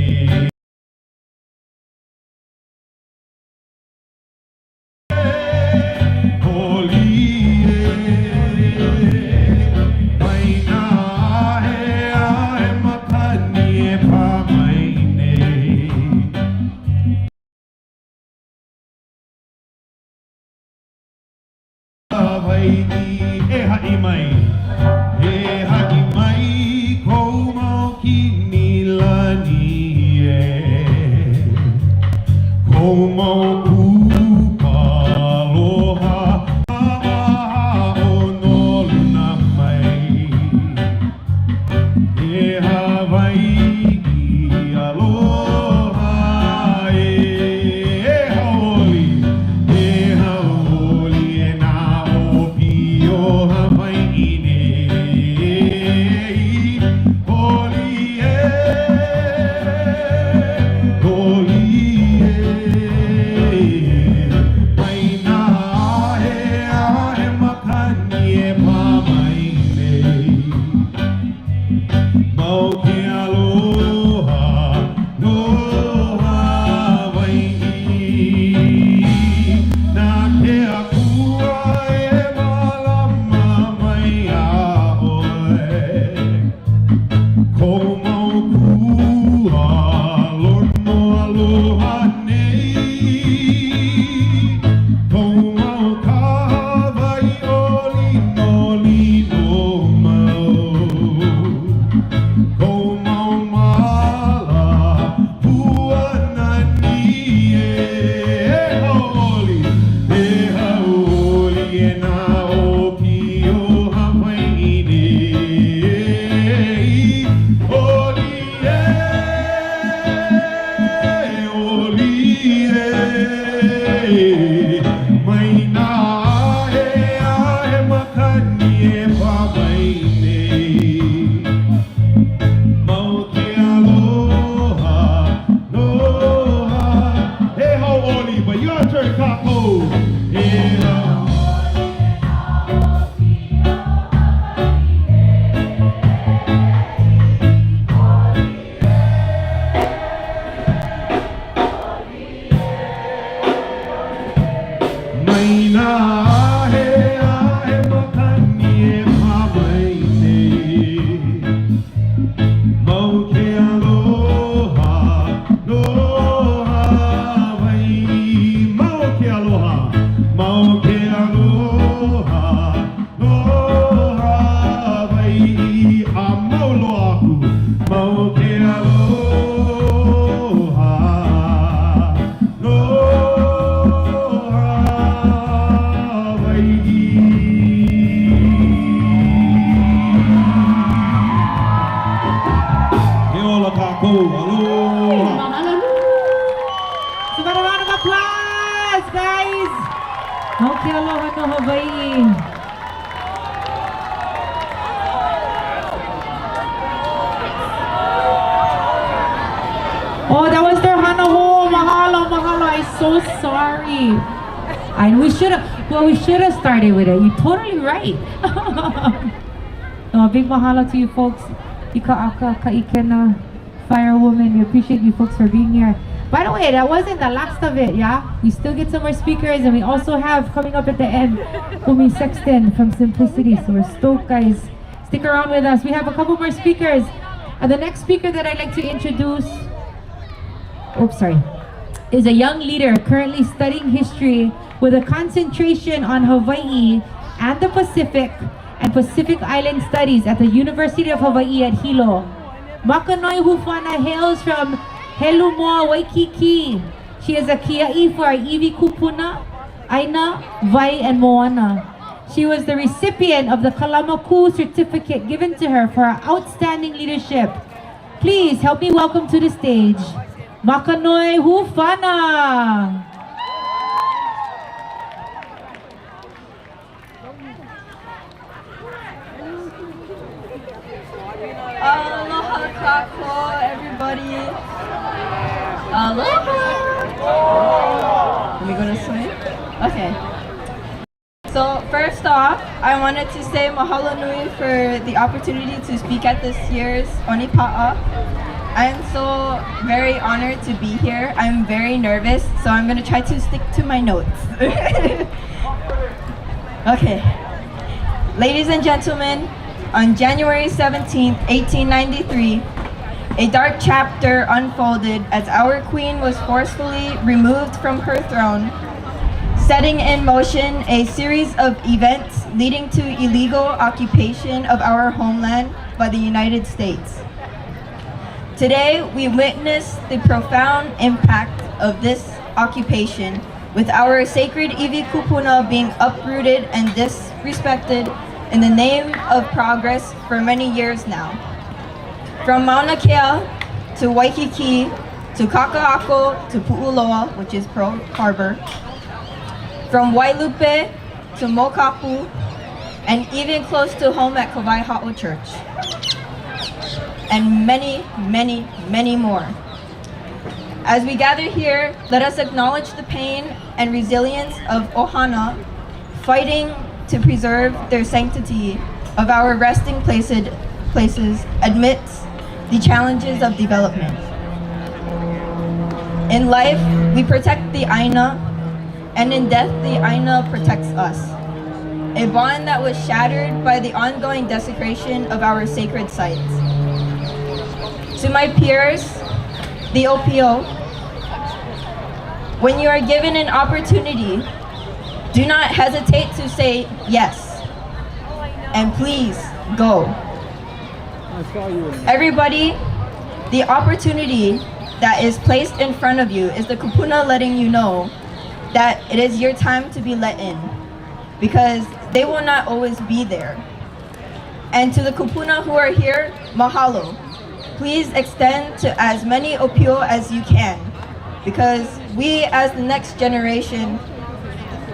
holi mai nā hea e makani e pāmai nei Hawaii e ha'i mai kou mau ki Mililani kou mau kupa aloha o noluna mai e Hawaii aloha e haoli e nā opi o Hawai'i ne holi mai nā hea e makani e pāmai nei mau ke aloha no Hawai'i nā ke akua e malama mai a oe kou mau kua lono aloha nei kou mau kawai oli no mau kou mau mala pua nani e haoli e nā opi o Hawai'i nei oli mai nā hea e makani e pāmai nei mau ke aloha noha he hau Oli, but your turn Kahu he hau mai nā hea e makani e pāmai nei mau ke aloha no Hawaii mau ke aloha no Hawaii a mau loa aku mau ke aloha no Heola Kaku, aloha. So, a round of applause, guys! Okay, aloha no Hawaii. Oh, that was their hanaho. Mahalo. I'm so sorry. And we should have started with it. You're totally right. No, a big mahalo to you folks. Ika aka ka ikena firewoman. We appreciate you folks for being here. By the way, that wasn't the last of it, yeah? We still get some more speakers, and we also have coming up at the end Umi Sexton from Simplicity. So we're stoked, guys. Stick around with us. We have a couple more speakers. And the next speaker that I'd like to introduce, is a young leader currently studying history with a concentration on Hawaii and the Pacific and Pacific Island Studies at the University of Hawaii at Hilo. Makanoe Hufana hails from Helumoa, Waikiki. She is a kia'i for our iwi kupuna, Aina, Vai, and Moana. She was the recipient of the Keeaumoku certificate given to her for her outstanding leadership. Please help me welcome to the stage, Makanoe Hufana. Aloha kako, everybody. Aloha. Are we gonna swim? Okay. So first off, I wanted to say mahalo nui for the opportunity to speak at this year's Onipaʻa. I'm so very honored to be here. I'm very nervous, so I'm gonna try to stick to my notes. Okay. Ladies and gentlemen, on January 17th, 1893, a dark chapter unfolded as our queen was forcefully removed from her throne, setting in motion a series of events leading to illegal occupation of our homeland by the United States. Today, we witness the profound impact of this occupation, with our sacred iwi kupuna being uprooted and disrespected in the name of progress for many years now. From Mauna Kea to Waikiki to Kaka'ako to Pu'uloa, which is Pearl Harbor, from Wailupe to Mokapu, and even close to home at Kawaiha'o Church, and many, many, many more. As we gather here, let us acknowledge the pain and resilience of Ohana, fighting to preserve their sanctity of our resting places amidst the challenges of development. In life, we protect the Aina, and in death, the Aina protects us. A bond that was shattered by the ongoing desecration of our sacred sites. To my peers, the OPO, when you are given an opportunity, do not hesitate to say yes, and please go. Everybody, the opportunity that is placed in front of you is the kupuna letting you know that it is your time to be let in, because they will not always be there. And to the kupuna who are here, mahalo. Please extend to as many opio as you can, because we as the next generation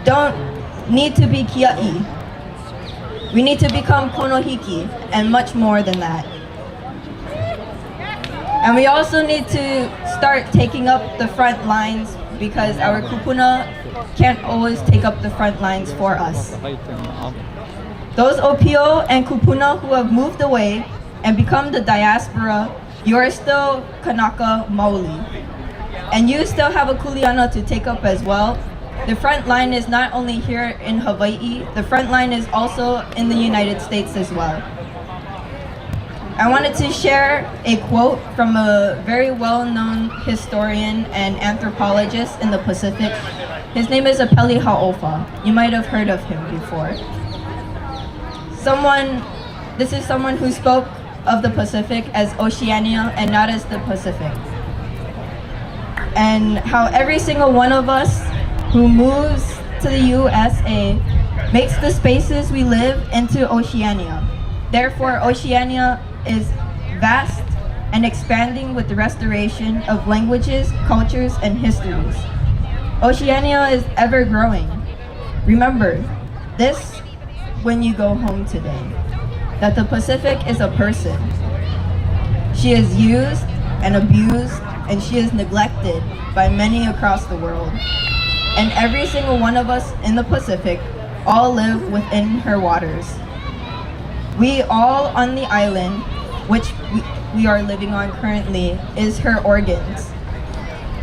don't need to be kia'i. We need to become konohiki and much more than that. And we also need to start taking up the front lines, because our kupuna can't always take up the front lines for us. Those opio and kupuna who have moved away and become the diaspora, you are still kanaka maoli. And you still have a kuleana to take up as well. The front line is not only here in Hawaii, the front line is also in the United States as well. I wanted to share a quote from a very well-known historian and anthropologist in the Pacific. His name is Apeli Hau'ofa. You might have heard of him before. This is someone who spoke of the Pacific as Oceania and not as the Pacific. And how every single one of us who moves to the USA makes the spaces we live into Oceania. Therefore, Oceania is vast and expanding with the restoration of languages, cultures, and histories. Oceania is ever growing. Remember this when you go home today, that the Pacific is a person. She is used and abused, and she is neglected by many across the world. And every single one of us in the Pacific all live within her waters. We all on the island, which we are living on currently, is her organs.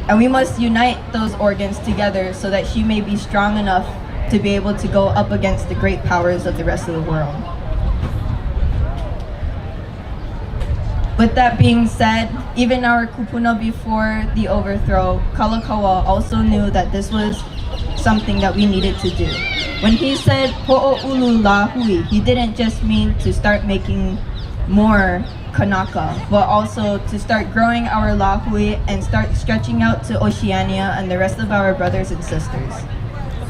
And we must unite those organs together so that she may be strong enough to be able to go up against the great powers of the rest of the world. With that being said, even our kupuna before the overthrow, Kalakaua also knew that this was something that we needed to do. When he said ho'oulu la hui, he didn't just mean to start making more kanaka, but also to start growing our la hui and start stretching out to Oceania and the rest of our brothers and sisters.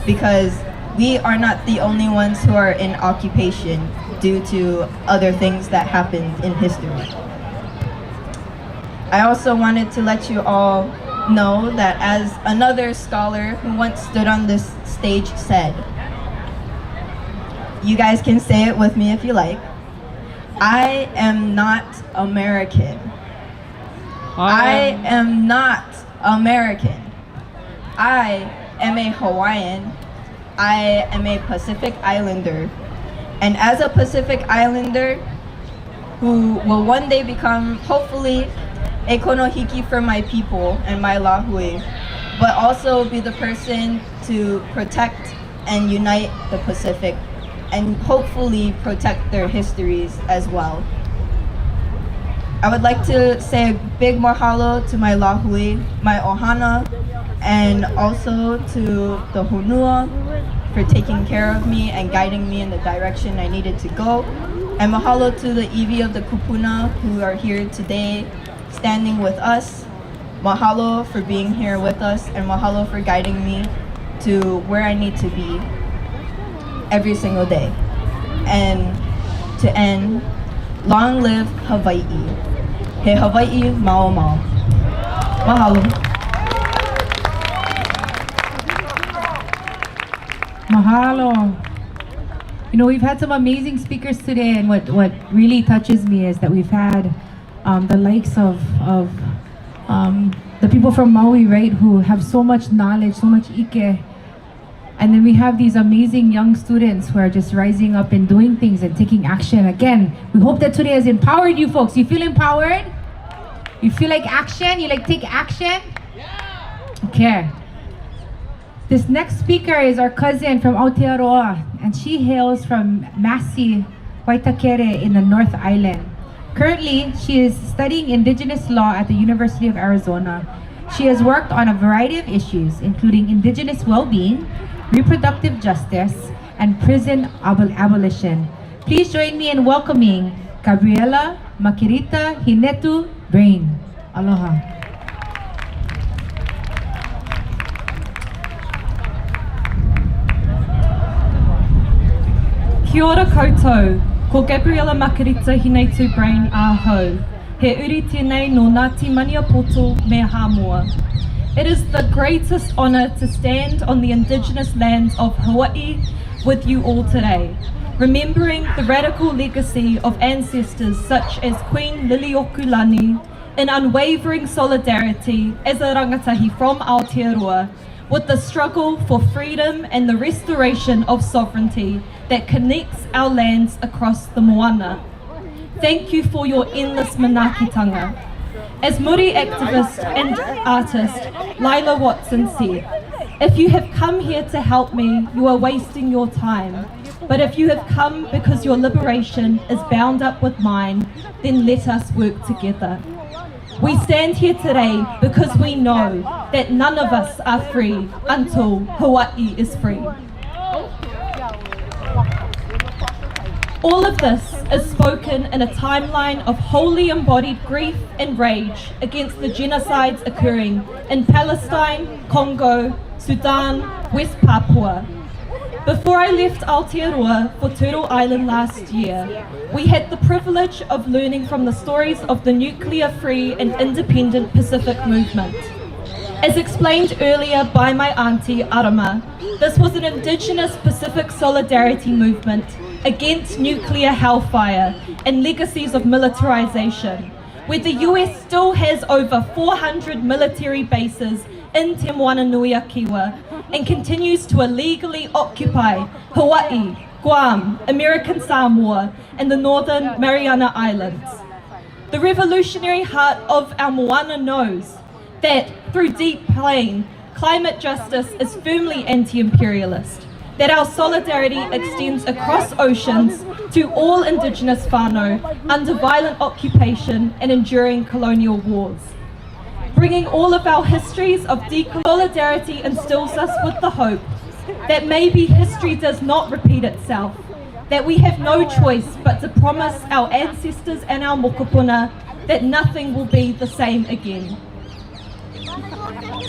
Because we are not the only ones who are in occupation due to other things that happened in history. I also wanted to let you all know that as another scholar who once stood on this stage said, you guys can say it with me if you like, I am not American. I am not American. I am a Hawaiian. I am a Pacific Islander. And as a Pacific Islander who will one day become, hopefully, a konohiki for my people and my lahui, but also be the person to protect and unite the Pacific and hopefully protect their histories as well. I would like to say a big mahalo to my lahui, my ohana, and also to the honua for taking care of me and guiding me in the direction I needed to go. And mahalo to the iwi of the kupuna who are here today standing with us. Mahalo for being here with us, and mahalo for guiding me to where I need to be every single day. And to end, long live Hawaii. He Hawaii mau mau. Mahalo. Mahalo. You know, we've had some amazing speakers today, and what really touches me is that we've had the likes of the people from Maui, right, who have so much knowledge, so much ike. And then we have these amazing young students who are just rising up and doing things and taking action. Again, we hope that today has empowered you folks. You feel empowered? You feel like action? You like take action? Okay. This next speaker is our cousin from Aotearoa, and she hails from Massey, Waitakere in the North Island. Currently, she is studying Indigenous law at the University of Arizona. She has worked on a variety of issues, including Indigenous well-being, reproductive justice, and prison abolition. Please join me in welcoming Gabriella Brayne. Aloha. Kia ora koutou, ko Gabriella Brayne ahau. He uri tēnei no Ngāti Maniapoto me Hāmoa. It is the greatest honour to stand on the Indigenous lands of Hawaii with you all today, remembering the radical legacy of ancestors such as Queen Liliuokulani in unwavering solidarity as a rangatahi from Aotearoa with the struggle for freedom and the restoration of sovereignty that connects our lands across the moana. Thank you for your endless manaakitanga. As Muri activist and artist Lila Watson said, if you have come here to help me, you are wasting your time. But if you have come because your liberation is bound up with mine, then let us work together. We stand here today because we know that none of us are free until Hawaii is free. All of this is spoken in a timeline of wholly embodied grief and rage against the genocides occurring in Palestine, Congo, Sudan, West Papua. Before I left Aotearoa for Turtle Island last year, we had the privilege of learning from the stories of the nuclear-free and independent Pacific movement. As explained earlier by my auntie Arama, this was an Indigenous Pacific solidarity movement against nuclear hellfire and legacies of militarization, where the US still has over 400 military bases in Te Moanauiakiwa and continues to illegally occupy Hawaii, Guam, American Samoa, and the Northern Mariana Islands. The revolutionary heart of our moana knows that through Deep Plain, climate justice is firmly anti-imperialist, that our solidarity extends across oceans to all Indigenous whānau under violent occupation and enduring colonial wars. Bringing all of our histories of solidarity instills us with the hope that maybe history does not repeat itself, that we have no choice but to promise our ancestors and our mokopuna that nothing will be the same again.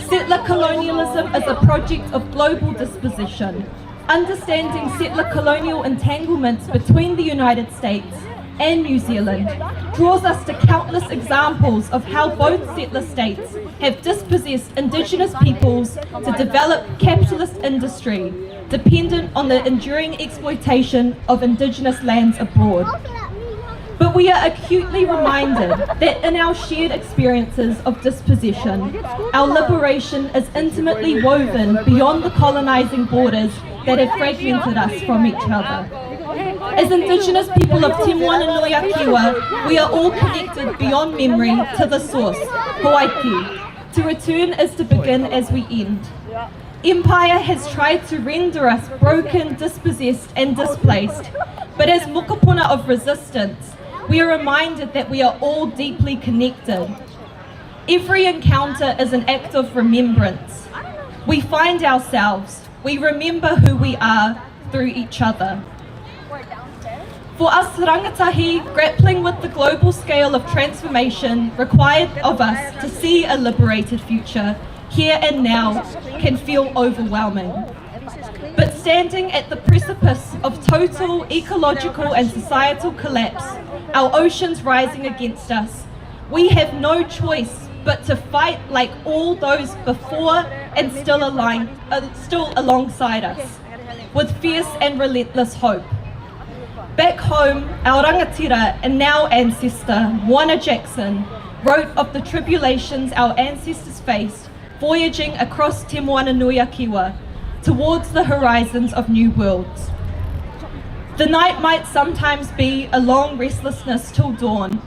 Settler colonialism is a project of global disposition. Understanding settler colonial entanglements between the United States and New Zealand draws us to countless examples of how both settler states have dispossessed Indigenous peoples to develop capitalist industry dependent on the enduring exploitation of Indigenous lands abroad. But we are acutely reminded that in our shared experiences of dispossession, our liberation is intimately woven beyond the colonising borders that have fragmented us from each other. As Indigenous people of Te Moana'ala, we are all connected beyond memory to the source, Hawaii. To return is to begin as we end. Empire has tried to render us broken, dispossessed and displaced, but as mokopuna of resistance, we are reminded that we are all deeply connected. Every encounter is an act of remembrance. We find ourselves, we remember who we are through each other. For us rangatahi, grappling with the global scale of transformation required of us to see a liberated future here and now can feel overwhelming. But standing at the precipice of total ecological and societal collapse, our oceans rising against us, we have no choice but to fight like all those before and still alongside us, with fierce and relentless hope. Back home, our rangatira and now ancestor, Moana Jackson, wrote of the tribulations our ancestors faced voyaging across Te Moana'ala towards the horizons of new worlds. The night might sometimes be a long restlessness till dawn,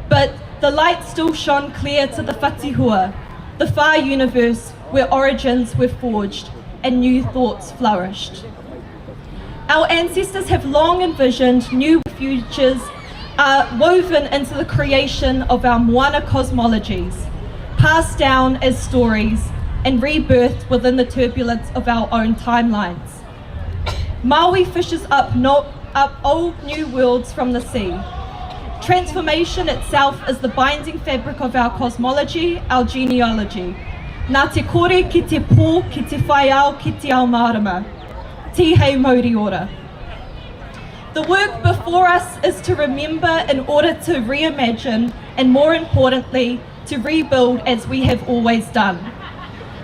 but the light still shone clear to the whatihua, the far universe where origins were forged and new thoughts flourished. Our ancestors have long envisioned new futures woven into the creation of our moana cosmologies, passed down as stories and rebirthed within the turbulence of our own timelines. Maui fishes up old new worlds from the sea. Transformation itself is the binding fabric of our cosmology, our genealogy. Nā te kore ki te pō, ki te whaiao, ki te ao marama. Ti hei mauri ora. The work before us is to remember in order to reimagine and, more importantly, to rebuild as we have always done.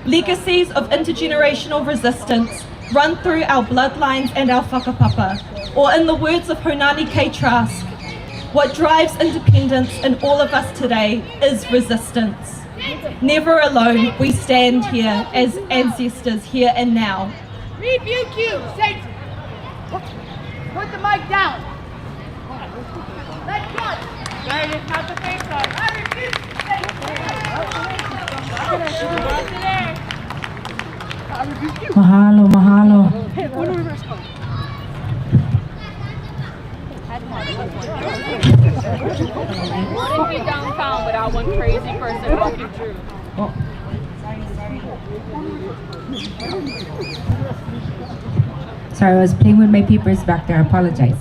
Legacies of intergenerational resistance run through our bloodlines and our whakapapa, or in the words of Mililani Trask, what drives independence in all of us today is resistance. Never alone, we stand here as ancestors here and now. Rebuke you, Satan! Put the mic down! Let go! There is not the face on. I rebuke you, Satan! Mahalo, mahalo. Wouldn't be downtown without one crazy person walking through. Sorry, I was playing with my papers back there. I apologize.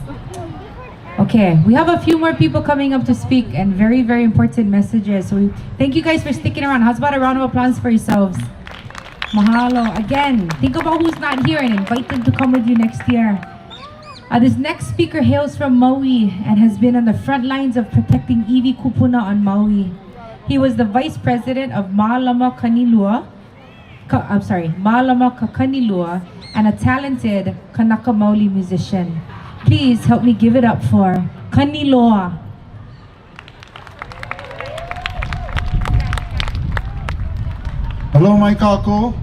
Okay, we have a few more people coming up to speak and very, very important messages. So thank you guys for sticking around. How's about a round of applause for yourselves? Mahalo. Again, think about who's not here and invite them to come with you next year. This next speaker hails from Maui and has been on the front lines of protecting iwi kupuna on Maui. He was the vice president of Maua'ala Kaniloa and a talented Kanaka Maoli musician. Please help me give it up for Kaniloa. Hello, mai kako.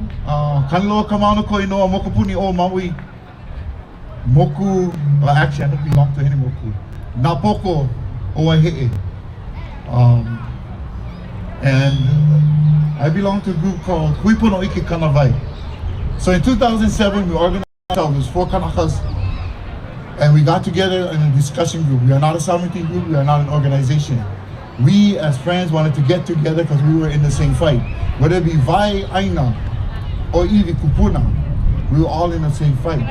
Kaniloa Kamaunu koinoa mokopuni o Maui. Moku, actually I don't belong to any moku. Napoko o Aihe'e. And I belong to a group called Huipono Ike Kanawai. So in 2007 we organized ourselves, 4 Kanakas, And we got together in a discussion group. We are not a sovereignty group, we are not an organization. We as friends wanted to get together because we were in the same fight. Whether it be Vai Aina or Iwi Kupuna, we were all in the same fight.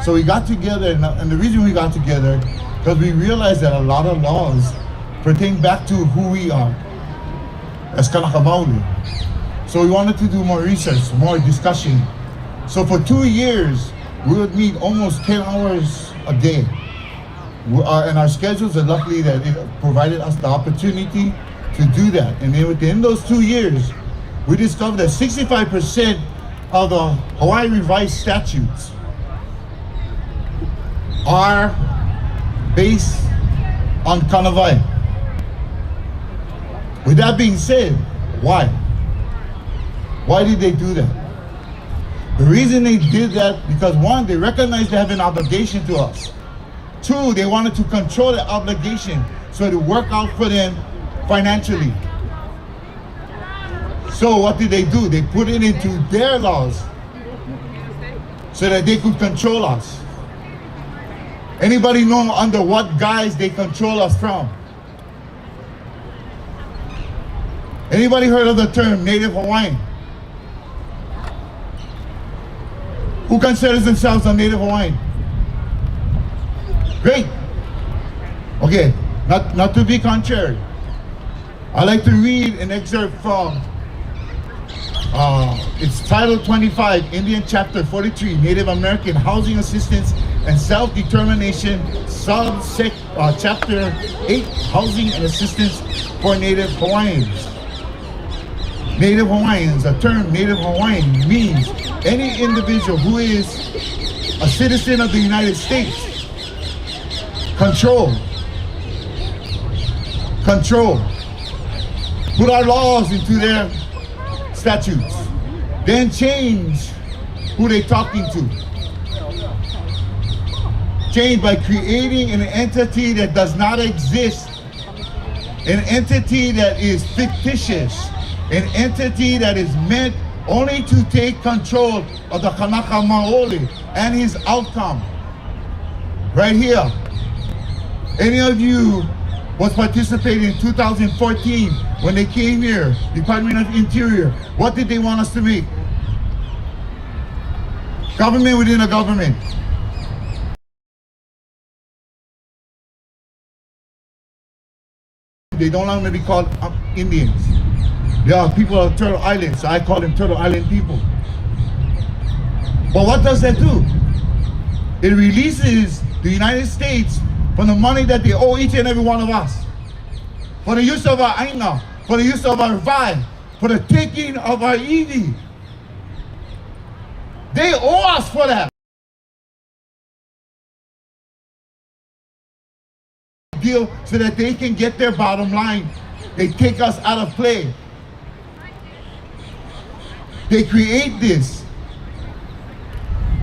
So we got together, and the reason we got together, because we realized that a lot of laws pertain back to who we are as Kanaka Maoli. So we wanted to do more research, more discussion. So for 2 years, we would meet almost 10 hours a day. And our schedules are luckily that it provided us the opportunity to do that. And then within those 2 years, we discovered that 65% of the Hawaii revised statutes are based on Kanawai. With that being said, why? Why did they do that? The reason they did that, because one, they recognized they have an obligation to us. Two, they wanted to control the obligation so it would work out for them financially. So what did they do? They put it into their laws so that they could control us. Anybody know under what guise they control us from? Anybody heard of the term Native Hawaiian? Who considers themselves a Native Hawaiian? Great. Okay, not to be contrary. I like to read an excerpt from it's Title 25, Indian Chapter 43, Native American Housing Assistance and Self-Determination, Chapter 8, Housing and Assistance for Native Hawaiians. Native Hawaiians, the term Native Hawaiian means any individual who is a citizen of the United States. Control. Put our laws into their statutes. Then change who they're talking to. Change by creating an entity that does not exist. An entity that is fictitious. An entity that is meant only to take control of the Kanaka Maoli and his outcome. Right here. Any of you was participating in 2014 when they came here, Department of Interior. What did they want us to make? Government within a government. They don't want to be called Indians. They are people of Turtle Island, so I call them Turtle Island people. But what does that do? It releases the United States from the money that they owe each and every one of us. For the use of our aina, for the use of our vai, for the taking of our iwi. They owe us for that. Deal so that they can get their bottom line. They take us out of play. They create this.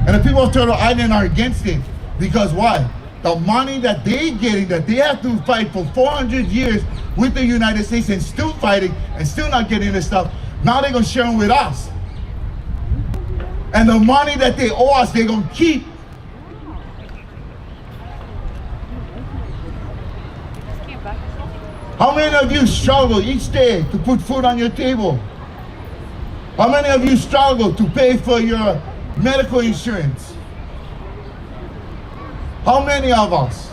And the people of Turtle Island are against it. Because why? The money that they're getting, that they have to fight for 400 years with the United States and still fighting and still not getting this stuff, now they're going to share them with us. And the money that they owe us, they're going to keep. How many of you struggle each day to put food on your table? How many of you struggle to pay for your medical insurance? How many of us?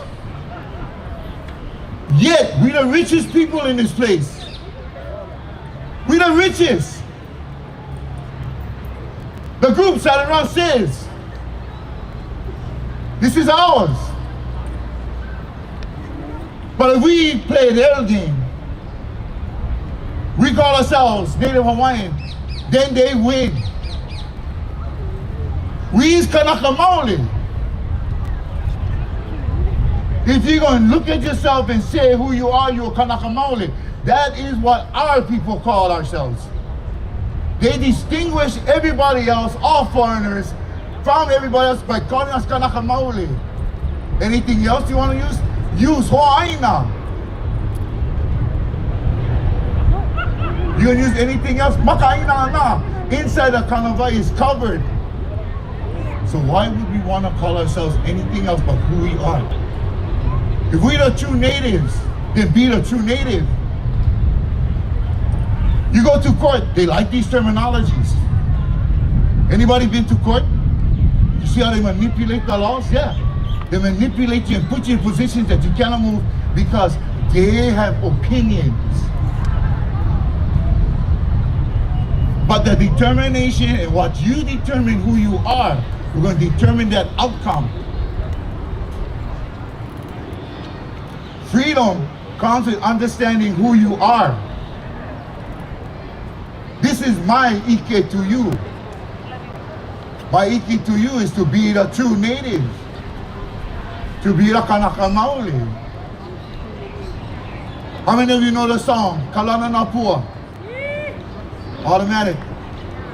Yet, we're the richest people in this place. We're the richest. The group sat around says, this is ours. But if we play their game, we call ourselves Native Hawaiian, then they win. We is Kanaka Maoli. If you're going to look at yourself and say who you are, you're Kanaka Maoli. That is what our people call ourselves. They distinguish everybody else, all foreigners, from everybody else by calling us Kanaka Maoli. Anything else you want to use? Use Ho'aina. You can use anything else? Maka'ina na. Inside the Kanawai is covered. So why would we want to call ourselves anything else but who we are? If we're the true natives, then be the true native. You go to court, they like these terminologies. Anybody been to court? You see how they manipulate the laws? Yeah. They manipulate you and put you in positions that you cannot move because they have opinions. But the determination and what you determine who you are, we're going to determine that outcome. Freedom comes with understanding who you are. This is my ike to you. My ike to you is to be the true native. To be the kanaka maoli. How many of you know the song, Kalana na Pua? Automatic.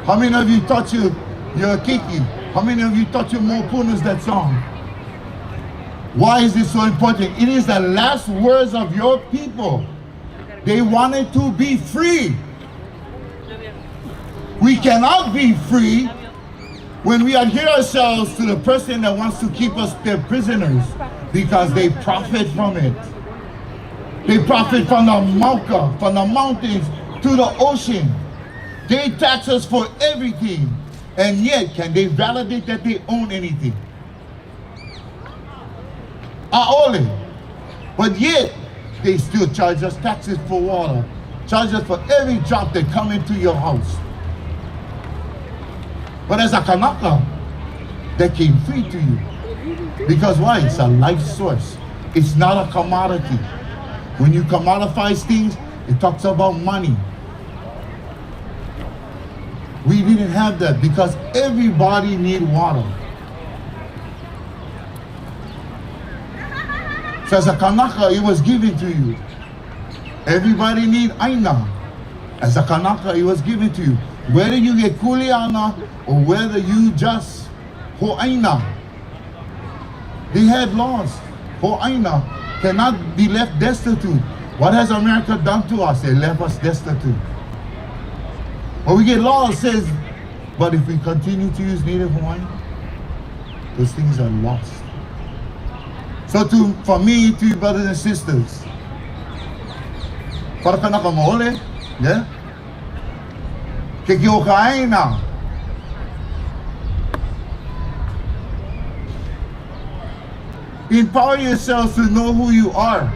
How many of you taught your kiki? How many of you taught your mopunas that song? Why is this so important? It is the last words of your people. They wanted to be free. We cannot be free when we adhere ourselves to the person that wants to keep us their prisoners because they profit from it. They profit from the mauka, from the mountains to the ocean. They tax us for everything, and yet can they validate that they own anything? Aole. But yet, they still charge us taxes for water, charge us for every drop that come into your house. But as a Kanaka, that came free to you. Because why? It's a life source. It's not a commodity. When you commodify things, it talks about money. We didn't have that because everybody need water. So as a Kanaka, it was given to you. Everybody need aina. As a Kanaka, it was given to you. Whether you get kuleana or whether you just ho'aina. They had laws. Ho'aina cannot be left destitute. What has America done to us? They left us destitute. But we get laws that says, but if we continue to use Native Hawaiian, those things are lost. So for me, to you brothers and sisters, para kanaka maole, yeah? Keeaumoku. Empower yourselves to know who you are.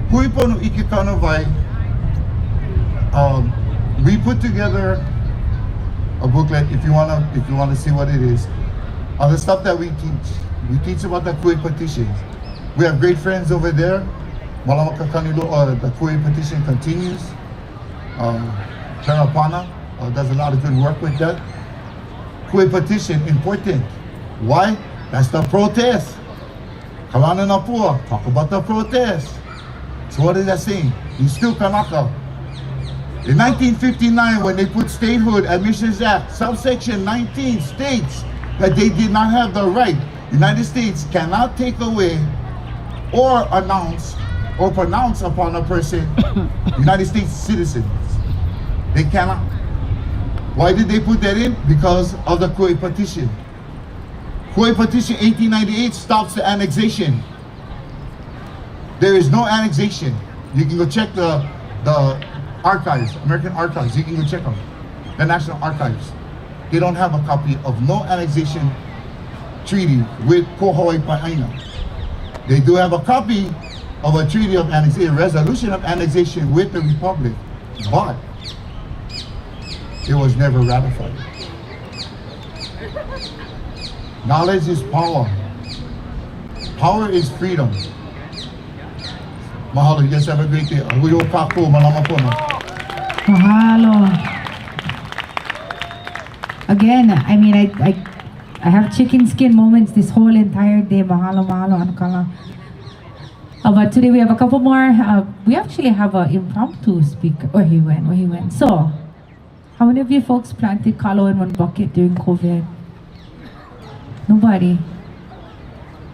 Hui pono ike kano vai. We put together a booklet if you wanna see what it is. The stuff that we teach. We teach about the Kui petitions. We have great friends over there. Malamaka Kaniloa, the Kui petition continues. Tarapana does a lot of good work with that. Kui petition, important. Why? That's the protest. Kalana na Pua, talk about the protest. So what is that saying? You still Kanaka. In 1959, when they put Statehood Admissions Act, subsection 19 states that they did not have the right. United States cannot take away or announce or pronounce upon a person United States citizens. They cannot. Why did they put that in? Because of the Kui petition. Kui petition 1898 stops the annexation. There is no annexation. You can go check the archives, American archives. You can go check them. The National Archives. They don't have a copy of no annexation treaty with Ko Hawaii Pa'aina. They do have a copy of a treaty of annexation, a resolution of annexation with the Republic, but it was never ratified. Knowledge is power. Power is freedom. Mahalo, you guys have a great day. Hoʻokupu, malama po na. Mahalo. Again, I mean, I have chicken skin moments this whole entire day. Mahalo, mahalo, anukala. But today we have a couple more. We actually have an impromptu speaker. Where he went. So, how many of you folks planted kalo in one bucket during COVID? Nobody.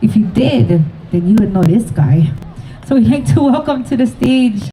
If you did, then you would know this guy. So we'd like to welcome to the stage